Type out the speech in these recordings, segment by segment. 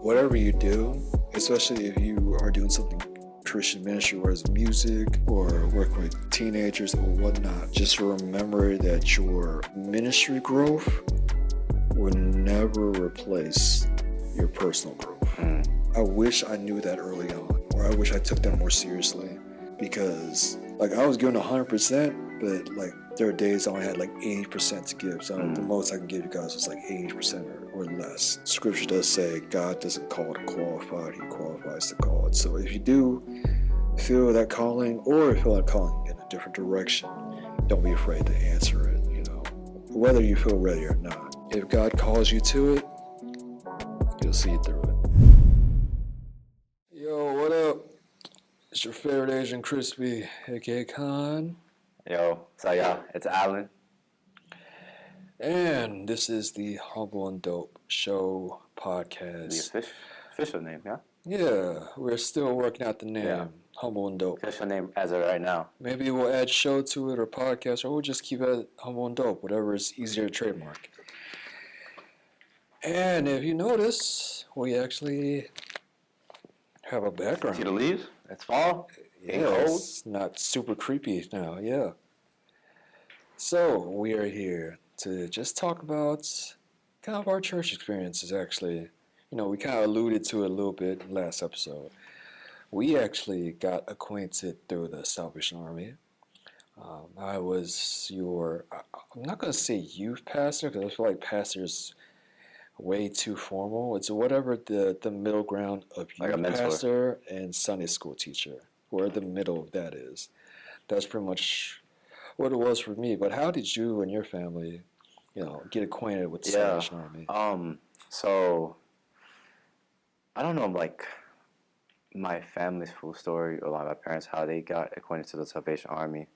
Whatever you do, especially if you are doing something Christian ministry, whether it's music or working with teenagers or whatnot, just remember that your ministry growth will never replace your personal growth. I wish I knew that early on, or I wish I took that more seriously, because I was giving 100%, but there are days I only had 80% to give. So the most I can give you guys is 80% or less. Scripture does say God doesn't call the qualified, He qualifies the called. So if you do feel that calling, or feel that calling in a different direction, don't be afraid to answer it, whether you feel ready or not. If God calls you to it, you'll see it through it. Yo, what up? It's your favorite Asian Crispy, aka Khan. Yo, so yeah, it's Allan. And this is the Humble and Dope Show podcast. The official name, yeah? Yeah, we're still working out the name. Yeah. Humble and Dope. Official name as of right now. Maybe we'll add show to it or podcast, or we'll just keep it Humble and Dope, whatever is easier to trademark. And if you notice, we actually have a background. See the leaves? It's fall. Yeah, cold. It's not super creepy now, yeah. So, we are here to just talk about kind of our church experiences, actually. We kind of alluded to it a little bit in the last episode. We actually got acquainted through the Salvation Army. I was I'm not going to say youth pastor, because I feel like pastor's way too formal. It's whatever the middle ground of youth pastor and Sunday school teacher, where the middle of that is. That's pretty much what it was for me. But how did you and your family, get acquainted with the Salvation Army? So I don't know, my family's full story, or my parents, how they got acquainted to the Salvation Army.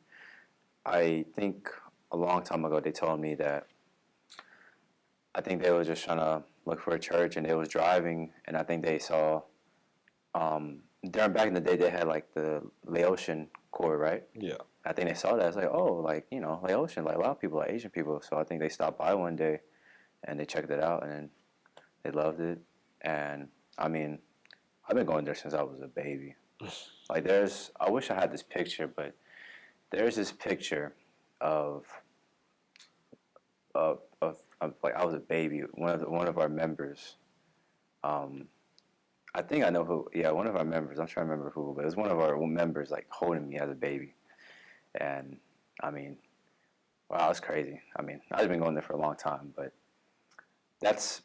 I think a long time ago they told me that I think they were just trying to look for a church, and they was driving, and I think they saw, back in the day they had the Laotian Corps, right? Yeah. I think they saw that. It's Laotian, a lot of people are Asian people. So I think they stopped by one day, and they checked it out, and they loved it. And I mean, I've been going there since I was a baby. I wish I had this picture, but there's this picture of I was a baby. One of our members. I think I know who. Yeah, one of our members. I'm trying to remember who, but it was one of our members holding me as a baby. And I mean, wow, it's crazy. I mean, I've been going there for a long time, but that's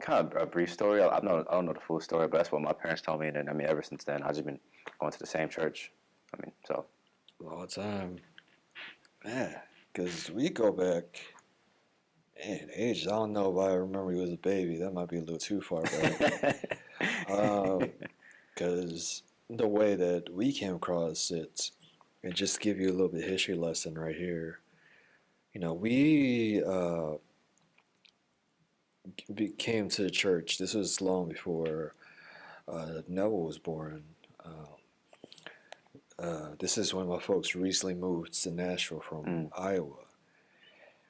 kind of a brief story. I don't know the full story, but that's what my parents told me. And then, ever since then, I've just been going to the same church. So. Long time. Man, because we go back, age, I don't know if I remember he was a baby. That might be a little too far back. Because the way that we came across it, and just give you a little bit of history lesson right here. We came to the church. This was long before Neville was born. This is when my folks recently moved to Nashville from Iowa.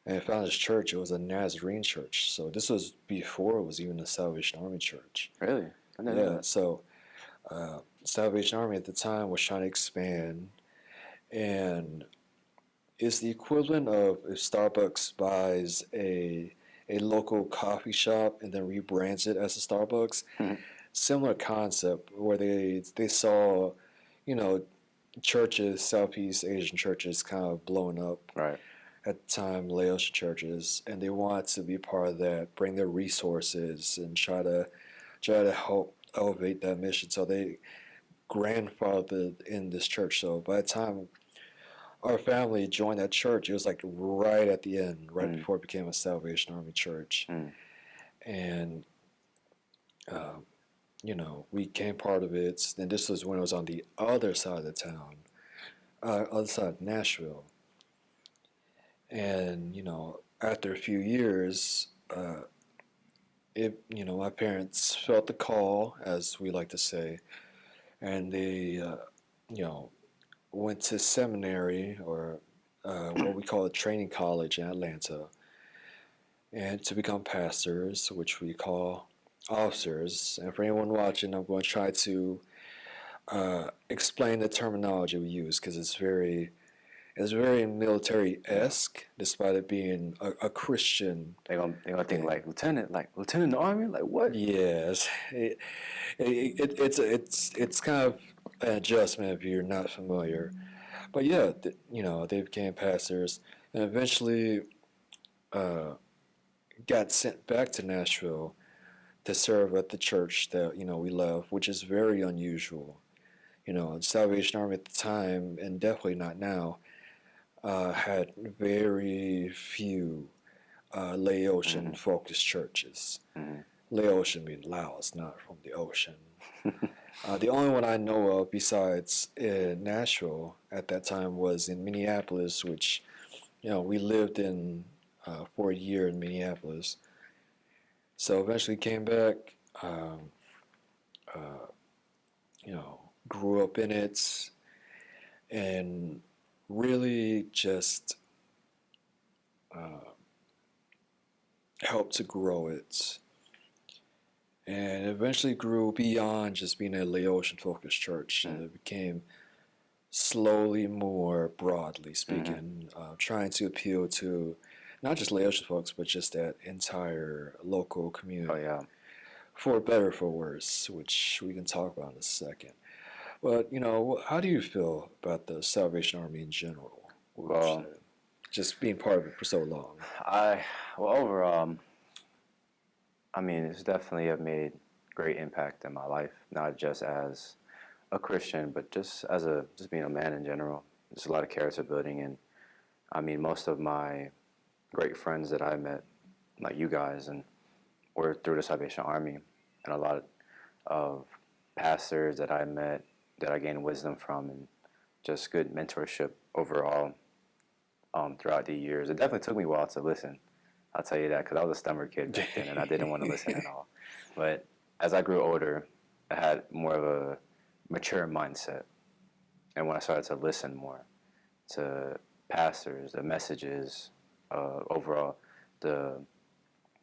And I found this church. It was a Nazarene church. So this was before it was even a Salvation Army church. Really? I didn't know that. So Salvation Army at the time was trying to expand. And it's the equivalent of if Starbucks buys a local coffee shop and then rebrands it as a Starbucks. Similar concept where they saw, churches, Southeast Asian churches kind of blowing up. Right. At the time, Laotian churches, and they wanted to be part of that, bring their resources and try to help elevate that mission. So they grandfathered in this church. So by the time our family joined that church, it was right at the end, right before it became a Salvation Army church. And, we became part of it. And this was when it was on the other side of the town, other side of Nashville. And, after a few years, my parents felt the call, as we like to say, and they, went to seminary, or what we call a training college in Atlanta, and to become pastors, which we call officers. And for anyone watching, I'm going to try to explain the terminology we use because it's very military-esque, despite it being a Christian. They gonna think like lieutenant in the army, like what? Yes, it's kind of an adjustment if you're not familiar. But yeah, they became pastors and eventually uh, got sent back to Nashville to serve at the church that we love, which is very unusual. The Salvation Army at the time, and definitely not now, had very few Laotian focused churches. Mm-hmm. Laotian being Laos, not from the ocean. The only one I know of besides in Nashville at that time was in Minneapolis, which we lived in for a year in Minneapolis. So eventually came back, uh, grew up in it, and really just uh, helped to grow it. And eventually grew beyond just being a Laotian focused church. And it became slowly more broadly speaking, trying to appeal to not just Laotian folks, but just that entire local community. Oh yeah. For better or for worse, which we can talk about in a second. But, how do you feel about the Salvation Army in general? Well, just being part of it for so long. Overall, I mean, it's definitely have made great impact in my life, not just as a Christian, but just being a man in general. There's a lot of character building, and I mean, most of my great friends that I met, like you guys, and were through the Salvation Army, and a lot of pastors that I met that I gained wisdom from, and just good mentorship overall throughout the years. It definitely took me a while to listen. I'll tell you that because I was a stubborn kid back then, and I didn't want to listen at all. But as I grew older, I had more of a mature mindset, and when I started to listen more to pastors, the messages, overall, the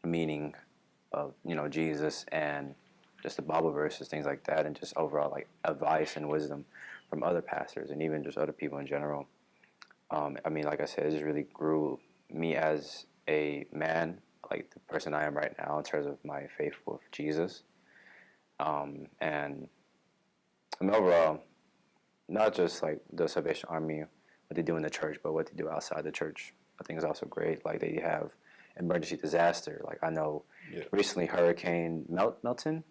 meaning of Jesus and just the Bible verses, things like that, and just overall like advice and wisdom from other pastors and even just other people in general. I mean, like I said, it just really grew me as a man, like the person I am right now in terms of my faith with Jesus. And I mean, overall, not just like the Salvation Army, what they do in the church, but what they do outside the church, I think is also great. Like they have emergency disaster. Like I know recently Hurricane Milton,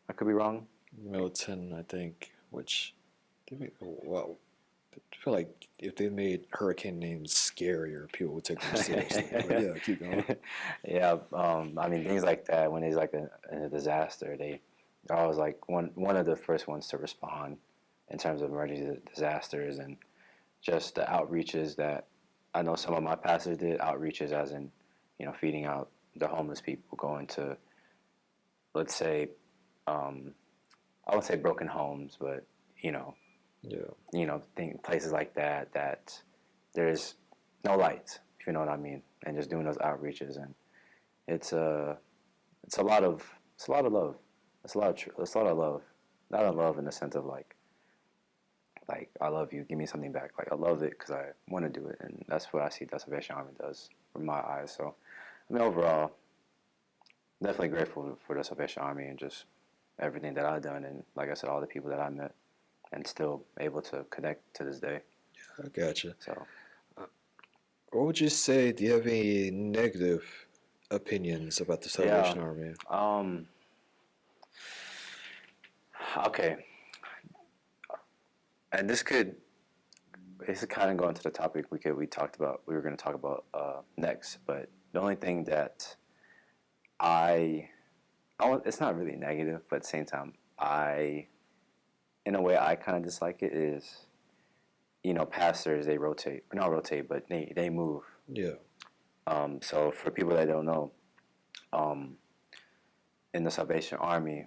I could be wrong. Milton, I think, which, well, I feel like if they made hurricane names scarier, people would take them seriously. But yeah, keep going. Yeah, I mean things like that. When there's like a disaster, they're always like one of the first ones to respond in terms of emergency disasters and just the outreaches that I know some of my pastors did. Outreaches as in feeding out the homeless people, going to, let's say, I would say broken homes, but places like that there's no lights, if you know what I mean, and just doing those outreaches, and it's a lot of love. It's a lot of love, not a love in the sense of like I love you, give me something back. Like I love it because I want to do it, and that's what I see the Salvation Army does from my eyes. So I mean, overall, definitely grateful for the Salvation Army and just everything that I've done, and like I said, all the people that I met, and still able to connect to this day. I gotcha. So, what would you say? Do you have any negative opinions about the Salvation Army? Okay, and this could kind of go into the topic we were going to talk about next, but the only thing that it's not really negative, but at the same time, in a way, I kind of dislike it is, pastors, they rotate, or not rotate, but they move. Yeah. So for people that don't know, in the Salvation Army,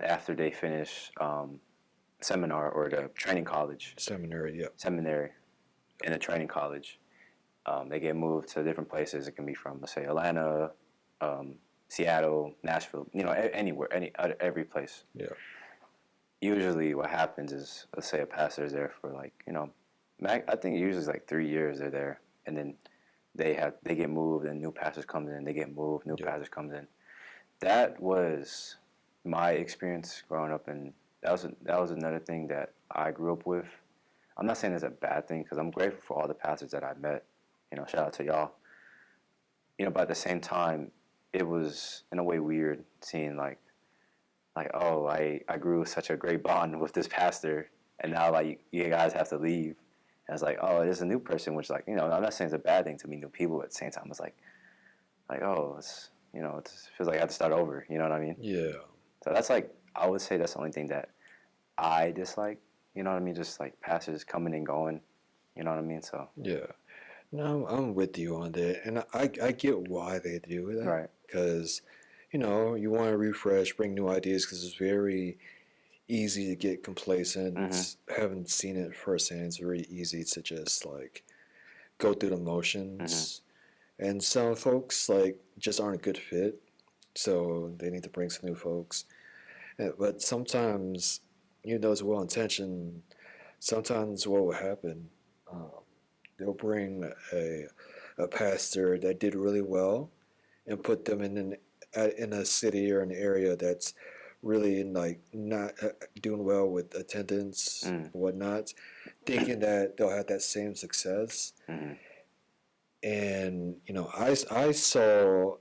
after they finish seminar or the training college. Seminary in a training college, they get moved to different places. It can be from, let's say, Atlanta, Seattle, Nashville, anywhere, every place. Yeah. Usually, what happens is, let's say a pastor is there for like, I think usually it's like 3 years they're there, and then they get moved, and new pastors comes in, they get moved, new pastors comes in. That was my experience growing up, and that was another thing that I grew up with. I'm not saying it's a bad thing because I'm grateful for all the pastors that I met. Shout out to y'all. But at the same time, it was in a way weird seeing oh, I grew such a great bond with this pastor, and now like you guys have to leave. And it's like, oh, there's a new person, which I'm not saying it's a bad thing to meet new people, but at the same time, it's like oh, it feels like I have to start over. You know what I mean? Yeah. So that's I would say that's the only thing that I dislike. You know what I mean? Just like pastors coming and going. You know what I mean? So Yeah. No, I'm with you on that, and I get why they do that. Right. Because, you want to refresh, bring new ideas, because it's very easy to get complacent. Haven't seen it firsthand. It's very easy to just go through the motions, and some folks just aren't a good fit, so they need to bring some new folks. But sometimes, it's well intentioned. Sometimes what will happen. They'll bring a pastor that did really well and put them in a city or an area that's really not doing well with attendance and whatnot, thinking that they'll have that same success. And I saw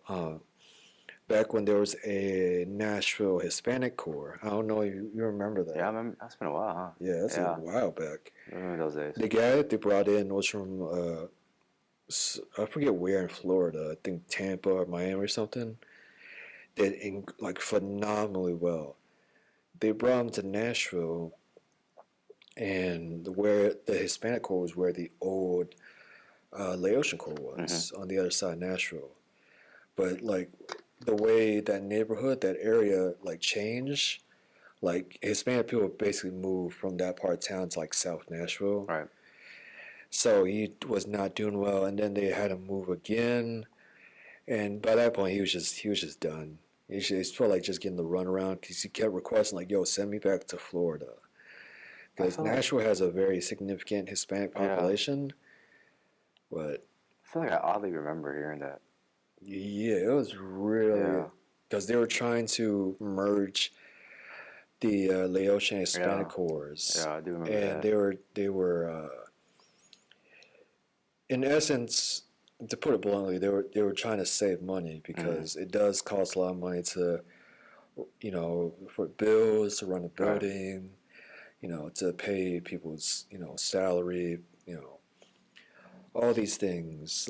back when there was a Nashville Hispanic Corps. I don't know if you remember that. yeah, I remember. That's been a while, huh? Yeah, that's a while back. I remember those days. The guy that they brought in was from I forget where in Florida. I think Tampa or Miami or something. Did phenomenally well. They brought him to Nashville, and where the Hispanic Corps was where the old Laotian Corps was on the other side of Nashville. But the way that neighborhood, that area changed, Hispanic people basically moved from that part of town to South Nashville. Right. So he was not doing well, and then they had him move again, and by that point he was just done. He felt like just getting the runaround because he kept requesting "Yo, send me back to Florida," because Nashville has a very significant Hispanic population. But I feel like I oddly remember hearing that. Yeah, it was really because they were trying to merge the Laotian Hispanic Corps. Yeah, I do remember and that. they were in essence, to put it bluntly, they were trying to save money because it does cost a lot of money to, for bills, to run a building, to pay people's, salary, all these things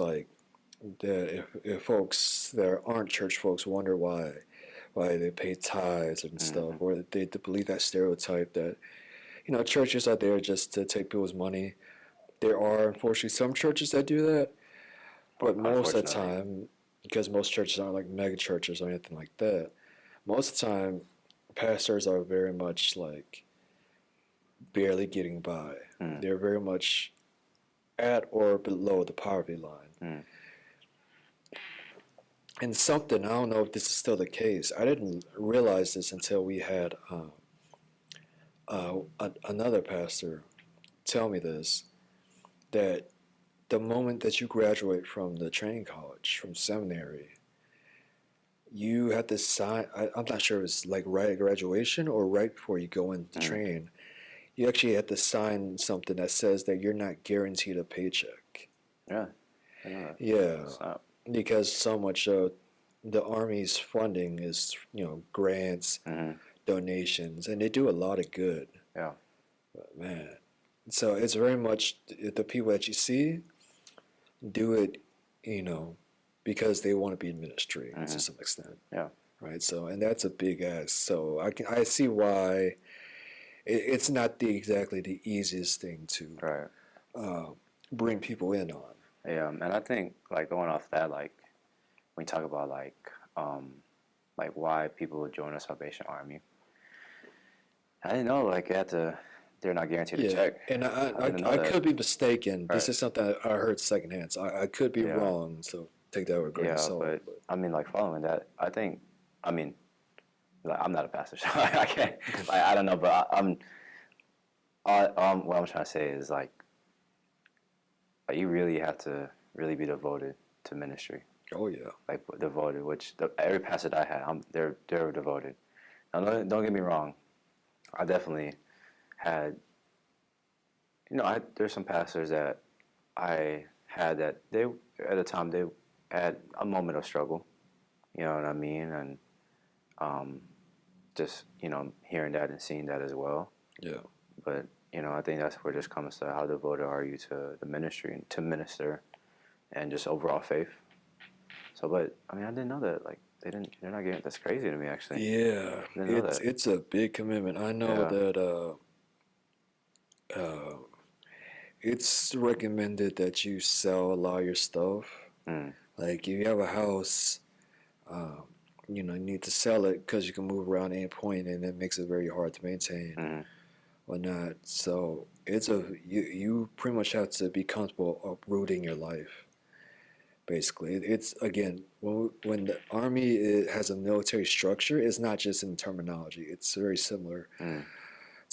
that if folks that aren't church folks wonder why they pay tithes and stuff, or they believe that stereotype that, churches are there just to take people's money. There are, unfortunately, some churches that do that, but most of the time, because most churches aren't mega churches or anything like that, most of the time, pastors are very much barely getting by. They're very much at or below the poverty line. And something, I don't know if this is still the case, I didn't realize this until we had another pastor tell me this, that the moment that you graduate from the training college, from seminary, you have to sign, I'm not sure if it's right at graduation or right before you go into train, you actually have to sign something that says that you're not guaranteed a paycheck. Yeah. I know that. Yeah. Because so much of the Army's funding is, grants, donations, and they do a lot of good. Yeah. But man, so it's very much the people that you see do it, because they want to be in ministry to some extent. Yeah. Right. So, and that's a big ask. So I see why it's not exactly the easiest thing to bring people in on. Yeah, and I think going off that, when we talk about why people would join the Salvation Army, I didn't know they're not guaranteed a check. And I could be mistaken. This is something I heard secondhand. So I could be wrong. So take that with a grain of Yeah, salt. but I mean, like following that, I think, I mean, like I'm not a pastor, so I can't, like I don't know, but what I'm trying to say is like you really have to really be devoted to ministry, Oh yeah, like devoted. Which every pastor that I had, they're devoted. Now, don't get me wrong, I definitely had, there's some pastors that I had that they at a time they had a moment of struggle. You know what I mean? And um, just hearing that and seeing that as well. yeah, But I think that's where it just comes to how devoted are you to the ministry and to minister and just overall faith. So, but I mean, I didn't know that. Like, they're not getting. That's crazy to me, actually. yeah. I didn't know It's that. it's a big commitment. I know Yeah. that uh, it's recommended that you sell a lot of your stuff. Mm. Like if you have a house, um, you need to sell it because you can move around any point, and it makes it very hard to maintain Mm. or not. So you pretty much have to be comfortable uprooting your life. Basically, it's again when the army has a military structure, it's not just in terminology. It's very similar Mm.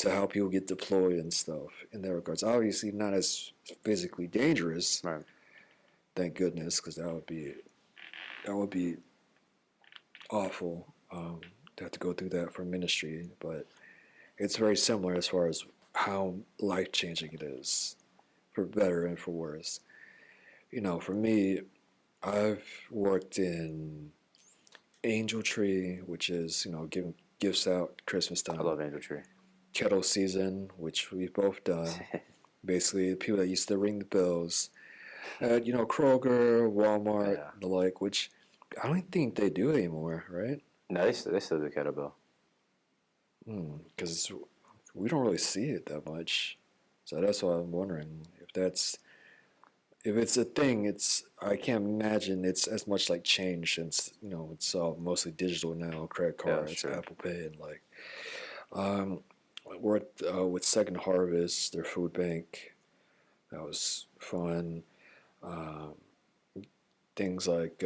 to how people get deployed and stuff in that regards. Obviously, not as physically dangerous, Right. thank goodness, because that would be awful to have to go through that for ministry. But it's very similar as far as how life changing it is, for better and for worse. For me, I've worked in Angel Tree, which is giving gifts out Christmas I time. love Angel Tree. Kettle season, which we've both done. Basically, the people that used to ring the bells at Kroger, Walmart, Yeah. and the like, which I don't think they do anymore, right? No, they still do kettlebell. Because we don't really see it that much, so that's why I'm wondering if it's a thing. I can't imagine it's as much like change since it's all mostly digital now, credit Yeah, that's cards, true. Apple Pay, and like. I worked with Second Harvest, their food bank. That was fun. Um, things like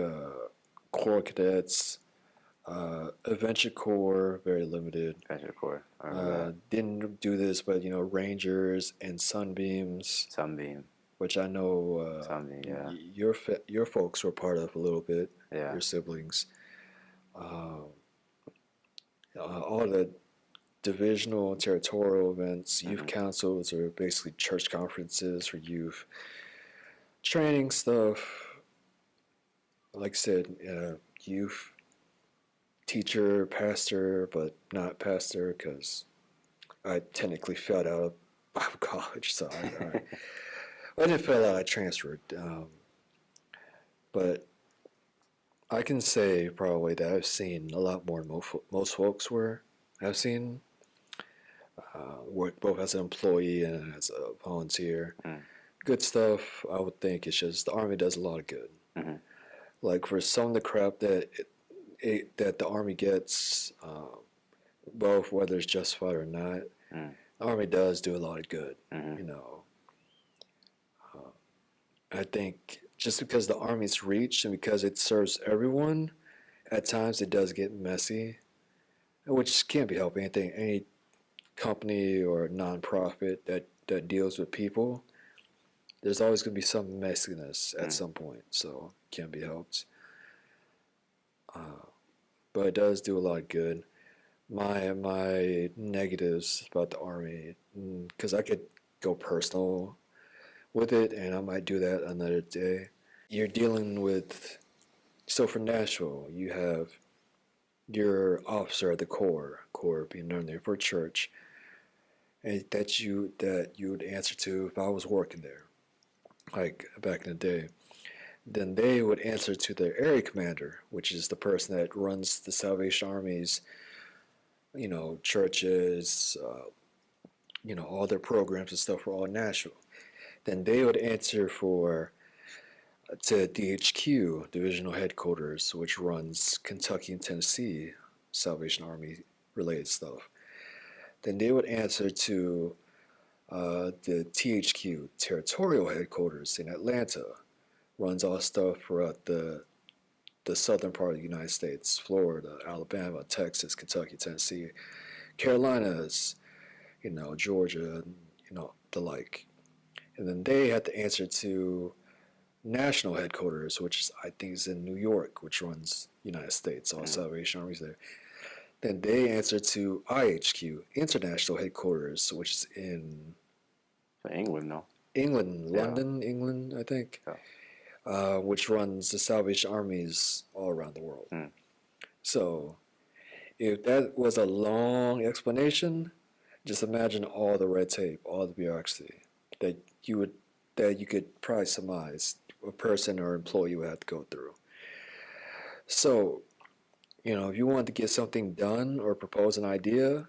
Core Cadets, Adventure Corps, very limited. Adventure Core. I remember Didn't do this, but Rangers and Sunbeams, that. Sunbeam. which I know Sunbeam. Yeah. your folks were part of a little bit, Yeah. your siblings. Um, all the divisional and territorial events, youth Mm-hmm. councils are basically church conferences for youth, training stuff. Like I said, youth teacher, pastor, but not pastor because I technically fell out of Bible college, so I didn't fail out. I transferred, but I can say probably that I've seen a lot more than most folks were. I've seen work both as an employee and as a volunteer. Mm. Good stuff. I would think it's just the Army does a lot of good. Mm-hmm. Like for some of the crap that the Army gets, both whether it's justified or not, Mm. the Army does do a lot of good. Mm-hmm. I think just because the Army's reach and because it serves everyone, at times it does get messy, which can't be helped. Any company or nonprofit that deals with people, there's always going to be some messiness at Mm. some point, so can't be helped. But it does do a lot of good. My negatives about the Army, because I could go personal with it, and I might do that another day. You're dealing with, so for Nashville, you have your officer at the Corps being known there for church, and that you would answer to if I was working there, like back in the day. Then they would answer to their area commander, which is the person that runs the Salvation Army's, churches, all their programs and stuff for all Nashville. Then they would answer to DHQ, Divisional Headquarters, which runs Kentucky and Tennessee Salvation Army related stuff. Then they would answer to the THQ, Territorial Headquarters in Atlanta, runs all stuff throughout the southern part of the United States: Florida, Alabama, Texas, Kentucky, Tennessee, Carolinas, Georgia, the like. And then they had to answer to national headquarters, which is, I think is in New York, which runs United States, all Salvation Armies there. Then they answer to IHQ, International Headquarters, which is in England, no. England, Yeah. London, England, I think, Yeah. which runs the Salvation Armies all around the world. So if that was a long explanation, just imagine all the red tape, all the bureaucracy that you could probably surmise a person or employee would have to go through. So, if you wanted to get something done or propose an idea,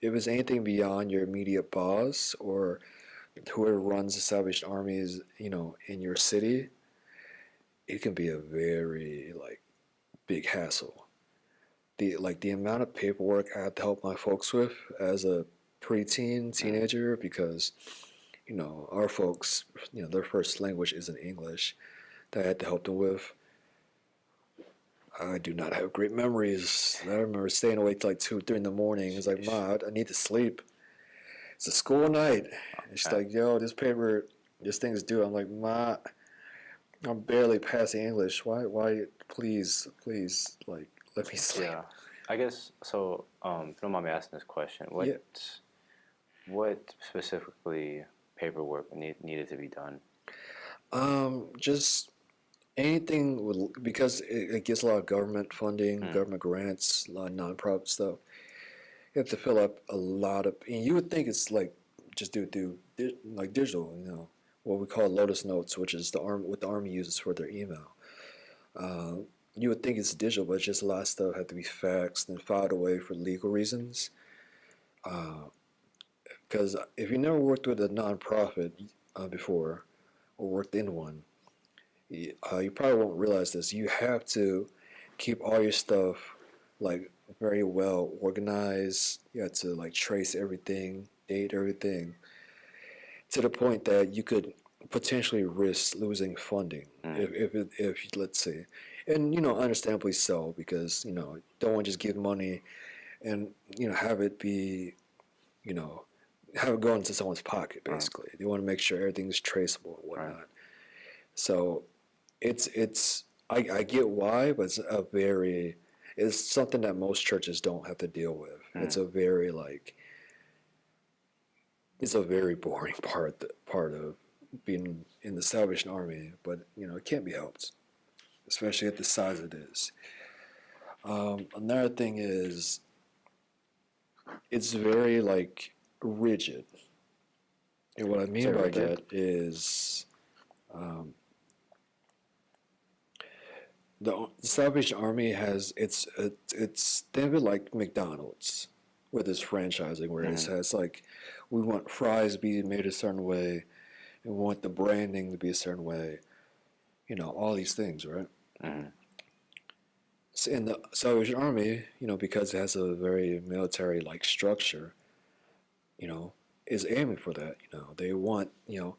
if it's anything beyond your immediate boss or whoever runs the Salvation Armies, in your city, it can be a very big hassle. The amount of paperwork I had to help my folks with as a teenager, because our folks, their first language isn't English, that I had to help them with. I do not have great memories. I remember staying awake till 2, 3 in the morning. It's like, Ma, I need to sleep. It's a school night. And she's like, yo, this thing's due. I'm like, Ma, I'm barely passing English. Why, please, let me sleep. Yeah. I guess, so, if you don't mind me asking this question, what specifically paperwork needed to be done? Just anything because it gets a lot of government funding, government grants, a lot of nonprofit stuff. You have to fill up a lot of, and you would think it's just do digital, what we call Lotus Notes, which is what the Army uses for their email. You would think it's digital, but it's just a lot of stuff had to be faxed and filed away for legal reasons. Because if you never worked with a nonprofit before or worked in one, you probably won't realize this. You have to keep all your stuff very well organized. You have to trace everything, date everything, to the point that you could potentially risk losing funding if let's say, and understandably so, because don't want to just give money and have it be have it go into someone's pocket basically. They want to make sure everything's traceable and whatnot. So I get why, but it's something that most churches don't have to deal with. It's a very boring part of being in the Salvation Army, but it can't be helped, especially at the size it is. Another thing is it's very rigid, and what I mean by that is the Salvation Army has it's think of it like McDonald's with its franchising, where it has we want fries to be made a certain way, and we want the branding to be a certain way, all these things, right? So in the Salvation Army, because it has a very military structure, is aiming for that. They want you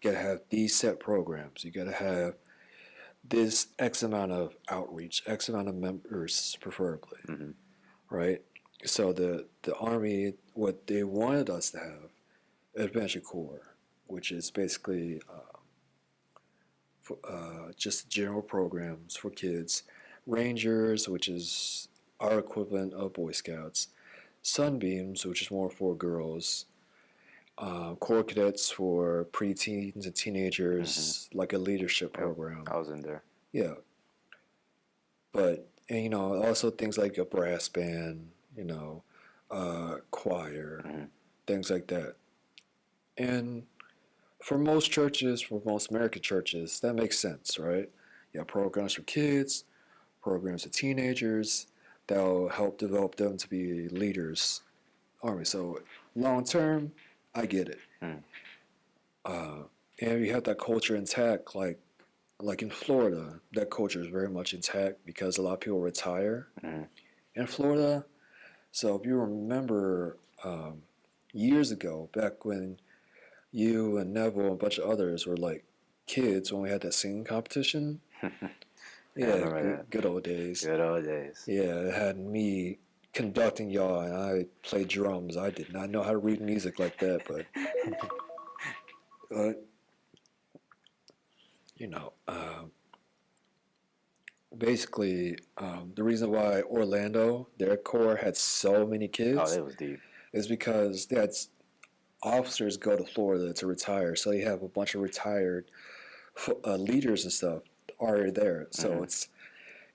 gotta have these set programs. You gotta have this X amount of outreach, X amount of members, preferably, right? So the Army, what they wanted us to have, Adventure Corps, which is basically just general programs for kids, Rangers, which is our equivalent of Boy Scouts, Sunbeams, which is more for girls, Corps Cadets for preteens and teenagers, like a leadership program. I was in there. Yeah. But, and also things like a brass band, choir, things like that. And for most churches, for most American churches, that makes sense, right? You have programs for kids, programs for teenagers that'll help develop them to be leaders. Army. So long term, I get it. And you have that culture intact, like in Florida, that culture is very much intact because a lot of people retire in Florida. So if you remember years ago, back when you and Neville and a bunch of others were kids when we had that singing competition. Yeah, I remember that. Good old days. Good old days. Yeah, it had me conducting y'all, and I played drums. I did not know how to read music like that, but uh, you know, basically, the reason why Orlando, their corps, had so many Oh, kids it was deep. is because they had officers go to Florida to retire, so you have a bunch of retired leaders and stuff already there. So it's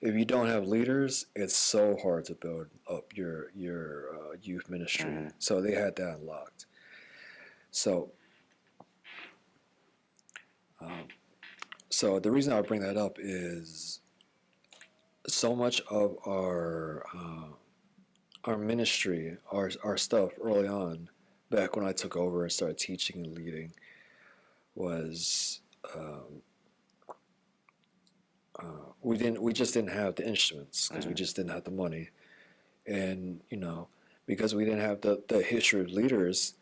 if you don't have leaders, it's so hard to build up your youth ministry. So they had that unlocked. So, so the reason I bring that up is so much of our ministry, our stuff early on, back when I took over and started teaching and leading, was we just didn't have the instruments because we just didn't have the money, and because we didn't have the history of leaders.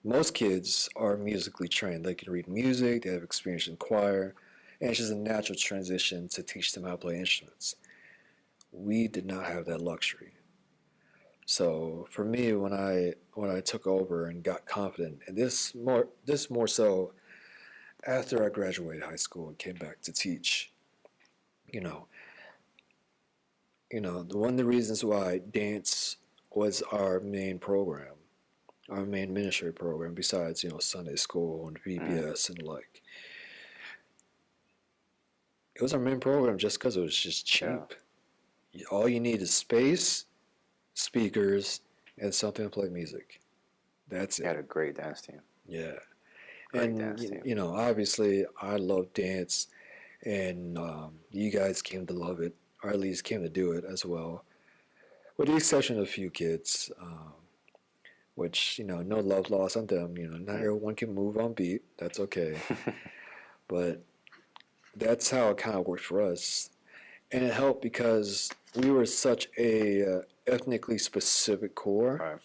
Most kids are musically trained. They can read music. They have experience in choir, and it's just a natural transition to teach them how to play instruments. We did not have that luxury. So for me, when I took over and got confident, and this more so after I graduated high school and came back to teach, you know, one of the reasons why dance was our main program, our main ministry program, besides Sunday school and VBS and like, it was our main program just because it was just cheap. Yeah. All you need is space, speakers, and something to play music. That's it. You had a great dance team. Yeah. Great dance team. Obviously, I love dance, and you guys came to love it, or at least came to do it as well, with the exception of a few kids, which, no love lost on them. Not everyone can move on beat. That's okay. But that's how it kind of worked for us. And it helped because we were such a ethnically specific corps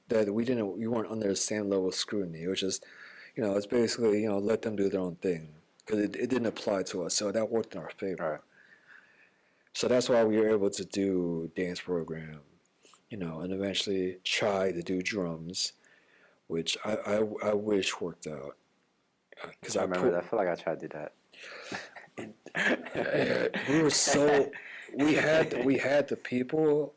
that we weren't under the same level of scrutiny. It was just, it's basically, let them do their own thing because it didn't apply to us. So that worked in our favor. So that's why we were able to do dance program, and eventually try to do drums, which I wish worked out. Because I remember that. I feel like I tried to do that. We were so we had the people.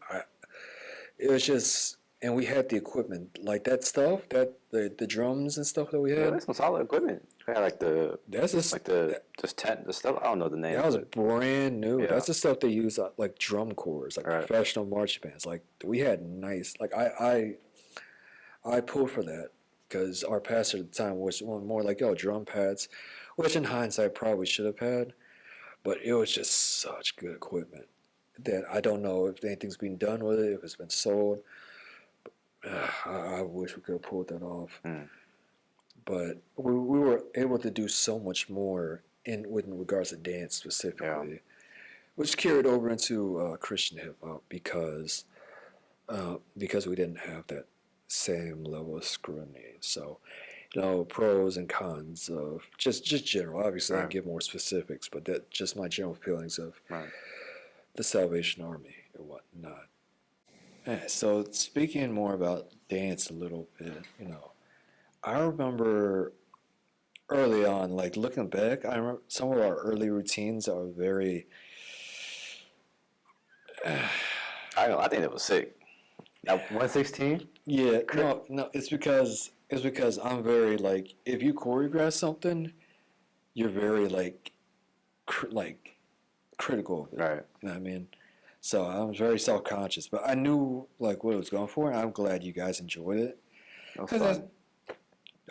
It was just, and we had the equipment, like that stuff, that the drums and stuff that we had. Yeah, that's some solid equipment. We had like the tent, the stuff. I don't know the name. That was brand new. Yeah. That's the stuff they use like drum corps, like professional marching bands. Like we had nice. Like I pulled for that because our pastor at the time was more like, drum pads, which in hindsight probably should have had, but it was just such good equipment that I don't know if anything's been done with it, if it's been sold. I wish we could have pulled that off. But we were able to do so much more with regards to dance specifically, which carried over into Christian hip hop because we didn't have that same level of scrutiny. So, pros and cons of just general. Obviously, I can give more specifics, but that just my general feelings of the Salvation Army and whatnot. So speaking more about dance a little bit, I remember early on, like looking back, I remember some of our early routines are very. I think it was sick. Now 116. Yeah, no, it's because I'm very like, if you choreograph something, you're very like critical of it. Right. You know what I mean? So I was very self-conscious, but I knew like what I was going for, and I'm glad you guys enjoyed it. That was fun.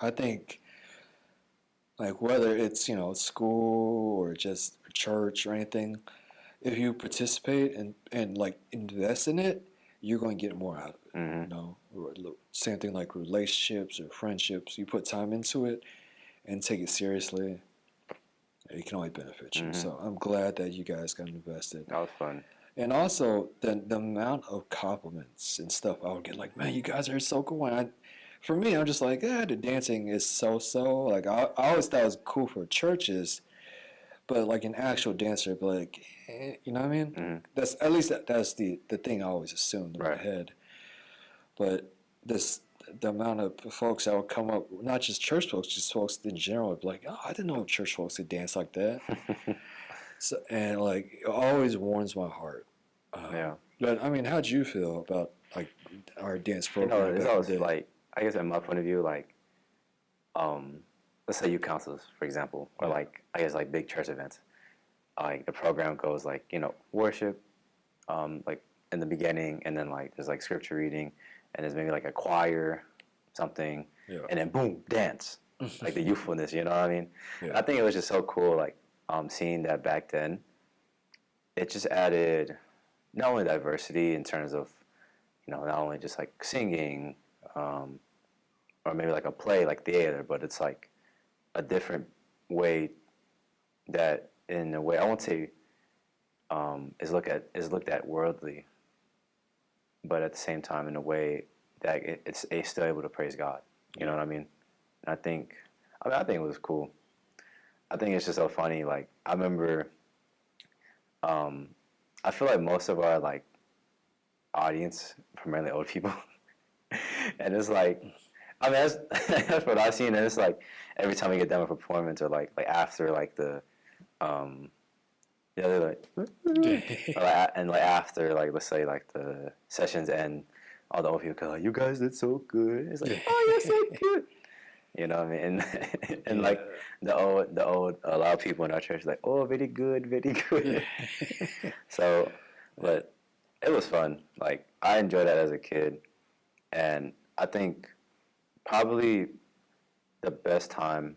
I think, like whether it's school or just church or anything, if you participate and like invest in it, you're going to get more out of it. Same thing like relationships or friendships. You put time into it and take it seriously, it can only benefit you. So I'm glad that you guys got invested. That was fun. And also the amount of compliments and stuff I would get, like, man, you guys are so cool. And for me, I'm just like, the dancing is so. Like I always thought it was cool for churches, but like an actual dancer, but like, you know what I mean? Mm-hmm. That's at least that's the thing I always assumed in my Right. head. But this the amount of folks that would come up, not just church folks, just folks in general, would be like, oh, I didn't know church folks could dance like that. So and like it always warms my heart. Yeah. But I mean, how'd you feel about like our dance program It's back in always the day? like, I guess in my point of view, like, let's say youth councils, for example, or Yeah. like, I guess like big church events. Like the program goes like, worship, like in the beginning, and then like there's like scripture reading, and there's maybe like a choir, something, Yeah. and then boom, dance, like the youthfulness, you know what I mean? Yeah. I think it was just so cool, like seeing that back then. It just added not only diversity in terms of, not only just like singing, or maybe like a play, like theater, but it's like a different way that, in a way, I won't say is looked at worldly, but at the same time in a way that it's still able to praise God. You know what I mean? And I think it was cool. I think it's just so funny. Like I remember, I feel like most of our like audience, primarily old people, and it's like, I mean that's what I've seen. And it's like every time we get done with a performance, or like after like the, they're like, or like, and like after like let's say like the sessions end, all the old people go, "You guys did so good." It's like, "Oh, you're so good." You know what I mean? And like the old a lot of people in our church like, "Oh, very good, very good." So, but it was fun. Like I enjoyed that as a kid, and I think probably the best time,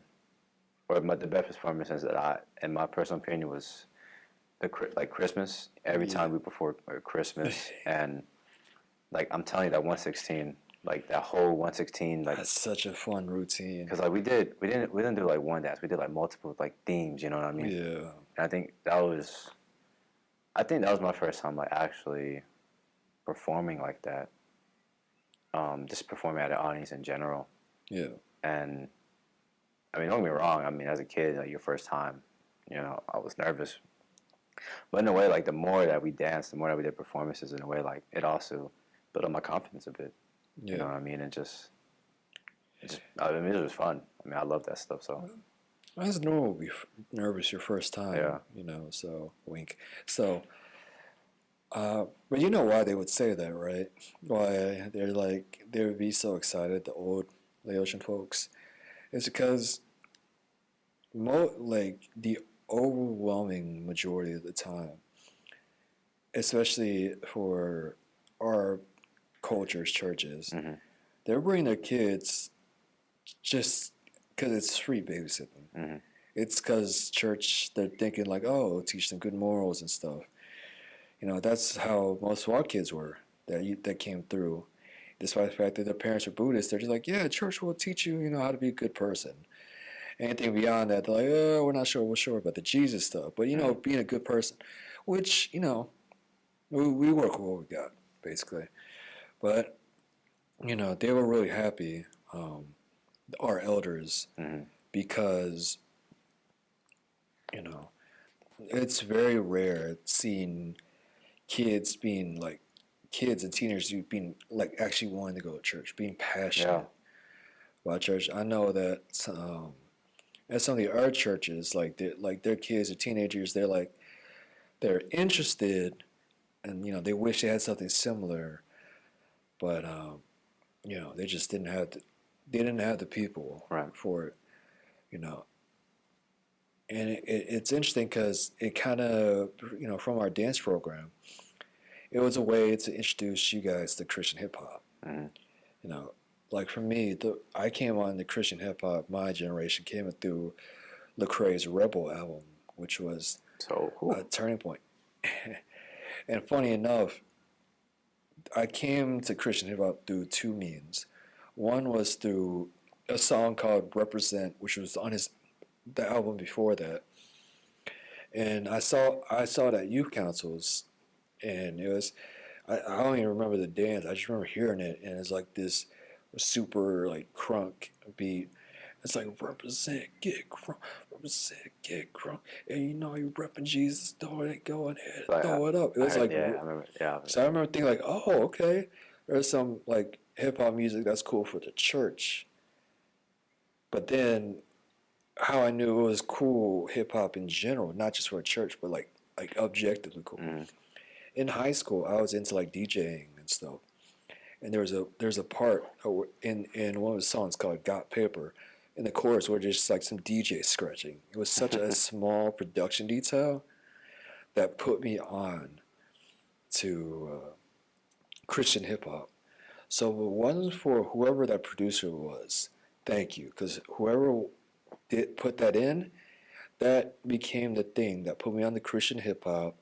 or the best performances that in my personal opinion, was like Christmas. Every time we performed Christmas, and like I'm telling you, that 116, like that whole 116, like That's such a fun routine. because like we didn't do like one dance. We did like multiple like themes. You know what I mean? Yeah. And I think that was my first time like actually performing like that. Just performing at an audience in general. Yeah. And I mean, don't get me wrong. I mean, as a kid, like your first time, I was nervous. But in a way, like the more that we danced, the more that we did performances, in a way, like it also built up my confidence a bit. You know what I mean? And I mean, it was fun. I mean, I love that stuff. So It's normal to be nervous your first time. Yeah. So wink. So, but you know why they would say that, right? Why they would be so excited, the old Laotian folks. It's because the overwhelming majority of the time, especially for our cultures, churches, they're bringing their kids just because it's free babysitting. It's because church, they're thinking like, oh, teach them good morals and stuff. That's how most of our kids were that came through. Despite the fact that their parents are Buddhists, they're just like, yeah, church will teach you, how to be a good person. Anything beyond that, they're like, oh, we're sure about the Jesus stuff. But, being a good person, which, we work with what we got, basically. But, they were really happy, our elders, because, it's very rare seeing kids being like, kids and teenagers being like actually wanting to go to church, being passionate about church. I know that at some of the other churches, like their kids or teenagers, they're interested, and they wish they had something similar, but they just didn't have the people for it, And it's interesting because it kind of from our dance program, it was a way to introduce you guys to Christian hip hop. Like for me, I came on the Christian hip hop. My generation came through Lecrae's Rebel album, which was so cool. a turning point. And funny enough, I came to Christian hip hop through two means. One was through a song called "Represent," which was on the album before that, and I saw that youth councils, and it was I don't even remember the dance. I just remember hearing it, and it's like this super like crunk beat. It's like represent, get crunk, represent, get crunk, and you know you repping Jesus, throw it, go ahead, Like, throw it up. It was yeah, I remember. Yeah, so I remember thinking like, oh, okay, there's some like hip hop music that's cool for the church, but then how I knew it was cool hip hop in general, not just for a church, but like objectively cool. mm, In high school, I was into like DJing and stuff, and there's a part in one of the songs called "Got Paper," in the chorus where there's just like some DJ scratching. It was such a small production detail that put me on to Christian hip hop. So if it wasn't for whoever that producer was, thank you, because whoever did put that in, that became the thing that put me on the Christian hip hop,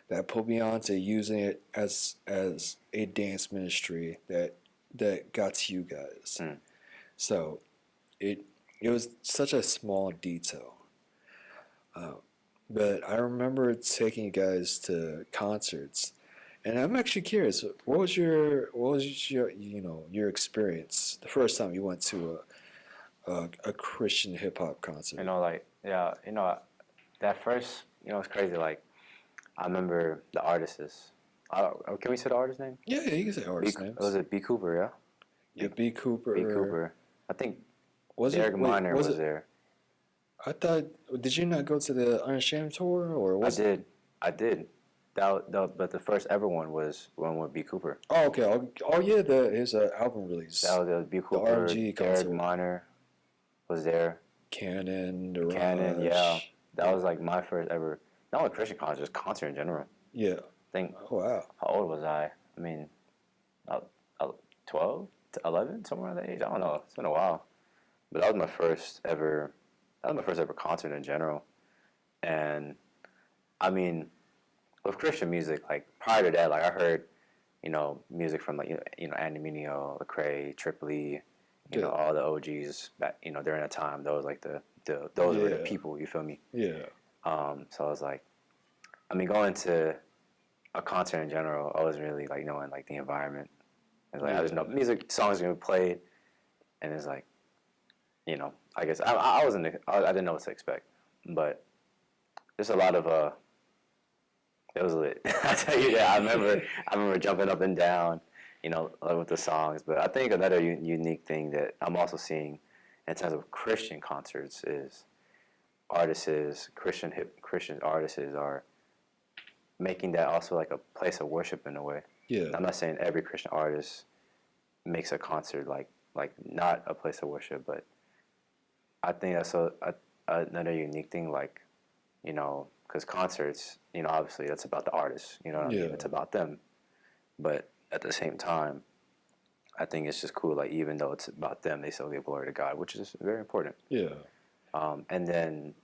that put me on to using it as a dance ministry that got to you guys. mm. So it was such a small detail, but I remember taking you guys to concerts, and I'm actually curious. What was your your experience the first time you went to a Christian hip hop concert? You know, like, yeah, that first, it's crazy. Like, I remember the artists. Can we say the artist name? Yeah, you can say artist names. Was it B. Cooper? Yeah. Yeah, B. Cooper. B. Cooper. I think Was Derek it? Wait, Minor was there. I thought. Did you not go to the Unashamed tour, or was it? I did. But the first ever one was one with B. Cooper. Oh, okay. Oh, yeah. His album release. That was B. The Cooper. RMG Derek concert. Minor was there. Canon, Mirage. Canon, yeah. That was like my first ever, not only Christian concert, just concert in general. Yeah. I think, Oh, wow. how old was I? I mean, 12 to 11, somewhere around that age. I don't know. It's been a while. But that was my first ever concert in general. And I mean, with Christian music, like prior to that, like I heard, music from like Andy Mineo, Lecrae, Tripoli, all the OGs back, during that time. Those like those were the people. You feel me? Yeah. So I was like, I mean, going to a concert in general, I wasn't really like knowing like the environment. It's like I just know music songs gonna be played, and it's like, I guess I didn't know what to expect, but there's a lot of it was lit. I tell you that. I remember jumping up and down, like with the songs. But I think another unique thing that I'm also seeing in terms of Christian concerts is Christian artists are making that also like a place of worship in a way. Yeah. I'm not saying every Christian artist makes a concert like not a place of worship, but I think that's another unique thing, like, because concerts, obviously that's about the artist, you know what I mean? It's about them. But at the same time, I think it's just cool, like, even though it's about them, they still give glory to God, which is very important. Yeah. And then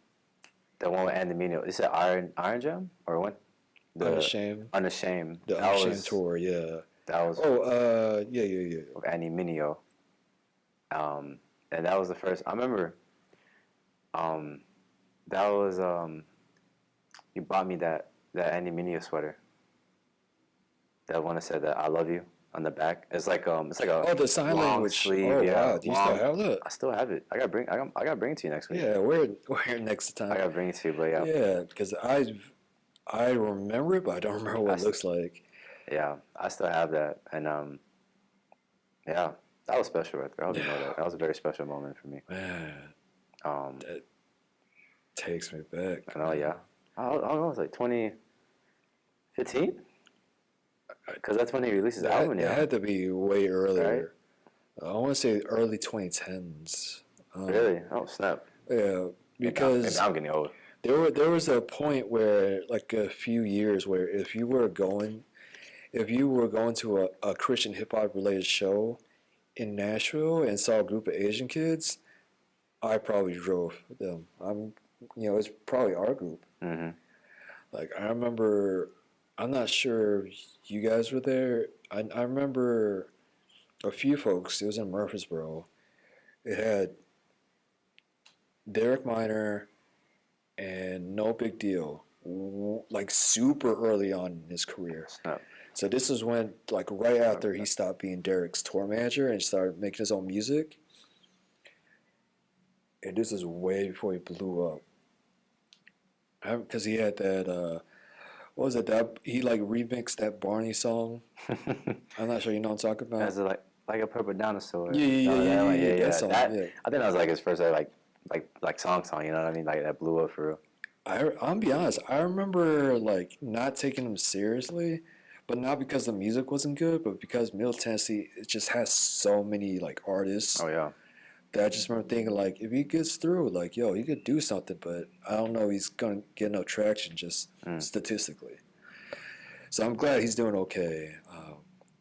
the one with Andy Mineo, is it Iron Gem? Or what? Unashamed. The Unashamed tour, yeah. That was... yeah. With Andy Mineo. And that was the first... I remember... that was... you bought me that Andy Mineo sweater. That one that said that I love you on the back. It's like a the sign long language. sleeve. Oh, yeah, wow. Do you still have that? I still have it. I gotta bring it to you next week. Yeah, we're next time. I gotta bring it to you, but yeah. Yeah, because I remember it, but I don't remember what it looks like. Yeah, I still have that, and yeah, that was special right there. I hope you know that. That was a very special moment for me. Man, that takes me back. I know, yeah. I don't know, it was like 2015? Because that's when he released his album, yeah. It had to be way earlier. Right? I want to say early 2010s. Really? Oh, snap. Yeah, because maybe I'm getting old. There was a point where, like a few years, where if you were going to a Christian hip hop related show in Nashville and saw a group of Asian kids, I probably drove them. It's probably our group. Mm-hmm. Like I remember, I'm not sure if you guys were there. I remember a few folks. It was in Murfreesboro. It had Derek Minor and No Big Deal, like super early on in his career. Snap. So this is when, like, right after he stopped being Derek's tour manager and started making his own music. And this is way before he blew up. Because he had that, what was it? That he like remixed that Barney song. I'm not sure you know what I'm talking about. As like a purple dinosaur. Yeah. That song, yeah. I think that was like his first like song. You know what I mean? Like that blew up for real. I'll be honest. I remember like not taking him seriously, but not because the music wasn't good, but because Middle Tennessee it just has so many like artists. Oh yeah. That I just remember thinking like if he gets through, like yo, he could do something, but I don't know, he's gonna get no traction just statistically. So I'm glad he's doing okay.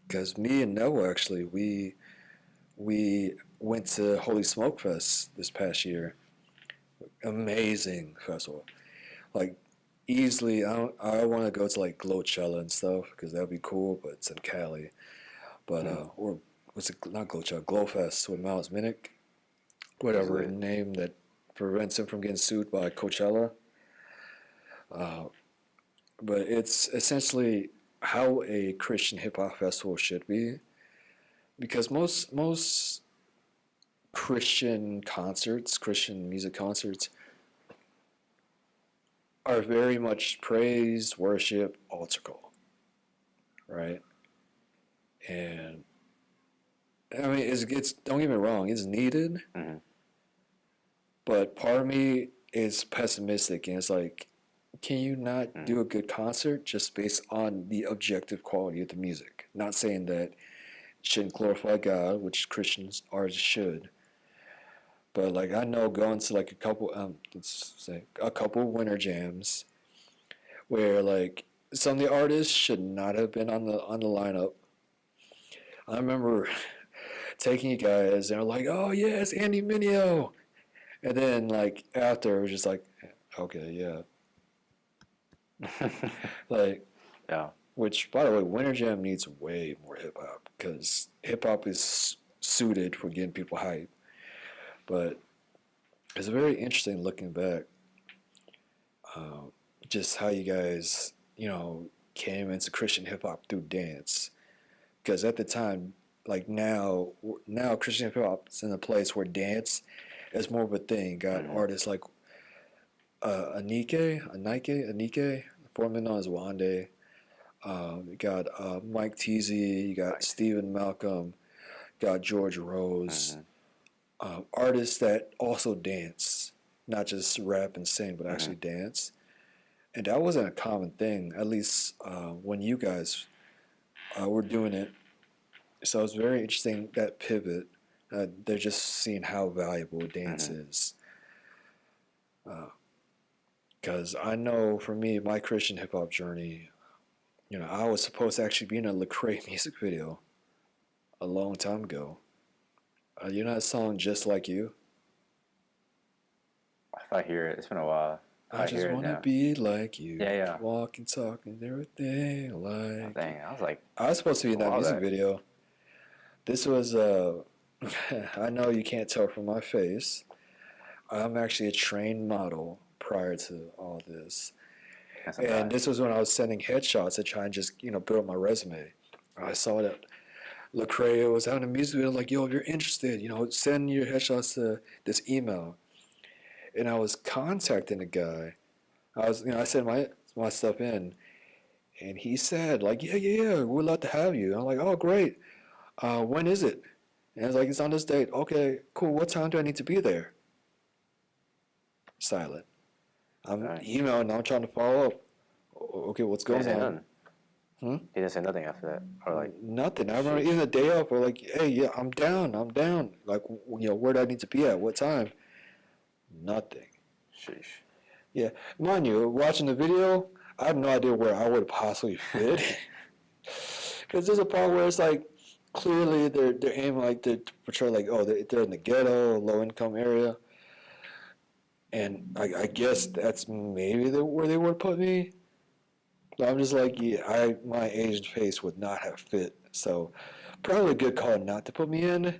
Because me and Noah actually we went to Holy Smoke Fest this past year. Amazing festival. Like easily, I want to go to like Glowchella and stuff because that'd be cool. But it's in Cali. But or what's it? Not Glowchella, Glowfest with Miles Minnick, whatever name that prevents him from getting sued by Coachella. But it's essentially how a Christian hip hop festival should be, because most Christian concerts, Christian music concerts, are very much praise, worship, altar call, right? And I mean, it's don't get me wrong, it's needed, but part of me is pessimistic, and it's like, can you not do a good concert just based on the objective quality of the music? Not saying that it shouldn't glorify God, which Christians artists should. But like I know going to like a couple let's say a couple winter jams where like some of the artists should not have been on the lineup. I remember taking you guys and they're like, oh yeah, it's Andy Mineo. And then like after it was just like, okay, yeah. Like Yeah. which by the way, Winter Jam needs way more hip hop because hip hop is suited for getting people hyped. But it's very interesting looking back, just how you guys, came into Christian hip hop through dance. Because at the time, like now Christian hip hop's in a place where dance is more of a thing. Got artists like Anike, formerly known as Wande. You got Mike Teasy, you got Stephen Malcolm, got George Rose. Artists that also dance, not just rap and sing, but actually dance. And that wasn't a common thing, at least when you guys were doing it. So it was very interesting, that pivot. They're just seeing how valuable dance is. Because I know for me, my Christian hip hop journey, I was supposed to actually be in a Lecrae music video a long time ago. You know that song "Just Like You"? If I hear it, it's been a while. I just want to be like you. Yeah. Walk and talk and everything like. Oh, dang, I was like, I was supposed to be in that music video. This was I know you can't tell from my face. I'm actually a trained model prior to all this. And this was when I was sending headshots to try and just, build up my resume. I saw that Lecrae was having a music video, like, yo, if you're interested, send your headshots to this email. And I was contacting the guy. I sent my stuff in, and he said, like, yeah, we'd love to have you. I'm like, oh, great. When is it? And it's like, it's on this date. Okay, cool. What time do I need to be there? Silent. I'm emailing. I'm trying to follow up. Okay, what's going on? He didn't say nothing after that, or like nothing. I remember even the day up, or like, hey, yeah, I'm down. Like, where do I need to be at? What time? Nothing. Sheesh. Yeah, mind you, watching the video, I have no idea where I would possibly fit. Because there's a part where it's like, clearly they're aiming like to portray like, oh, they're in the ghetto, low income area. And I guess that's maybe where they would put me. But I'm just like, yeah, my Asian face would not have fit. So probably a good call not to put me in.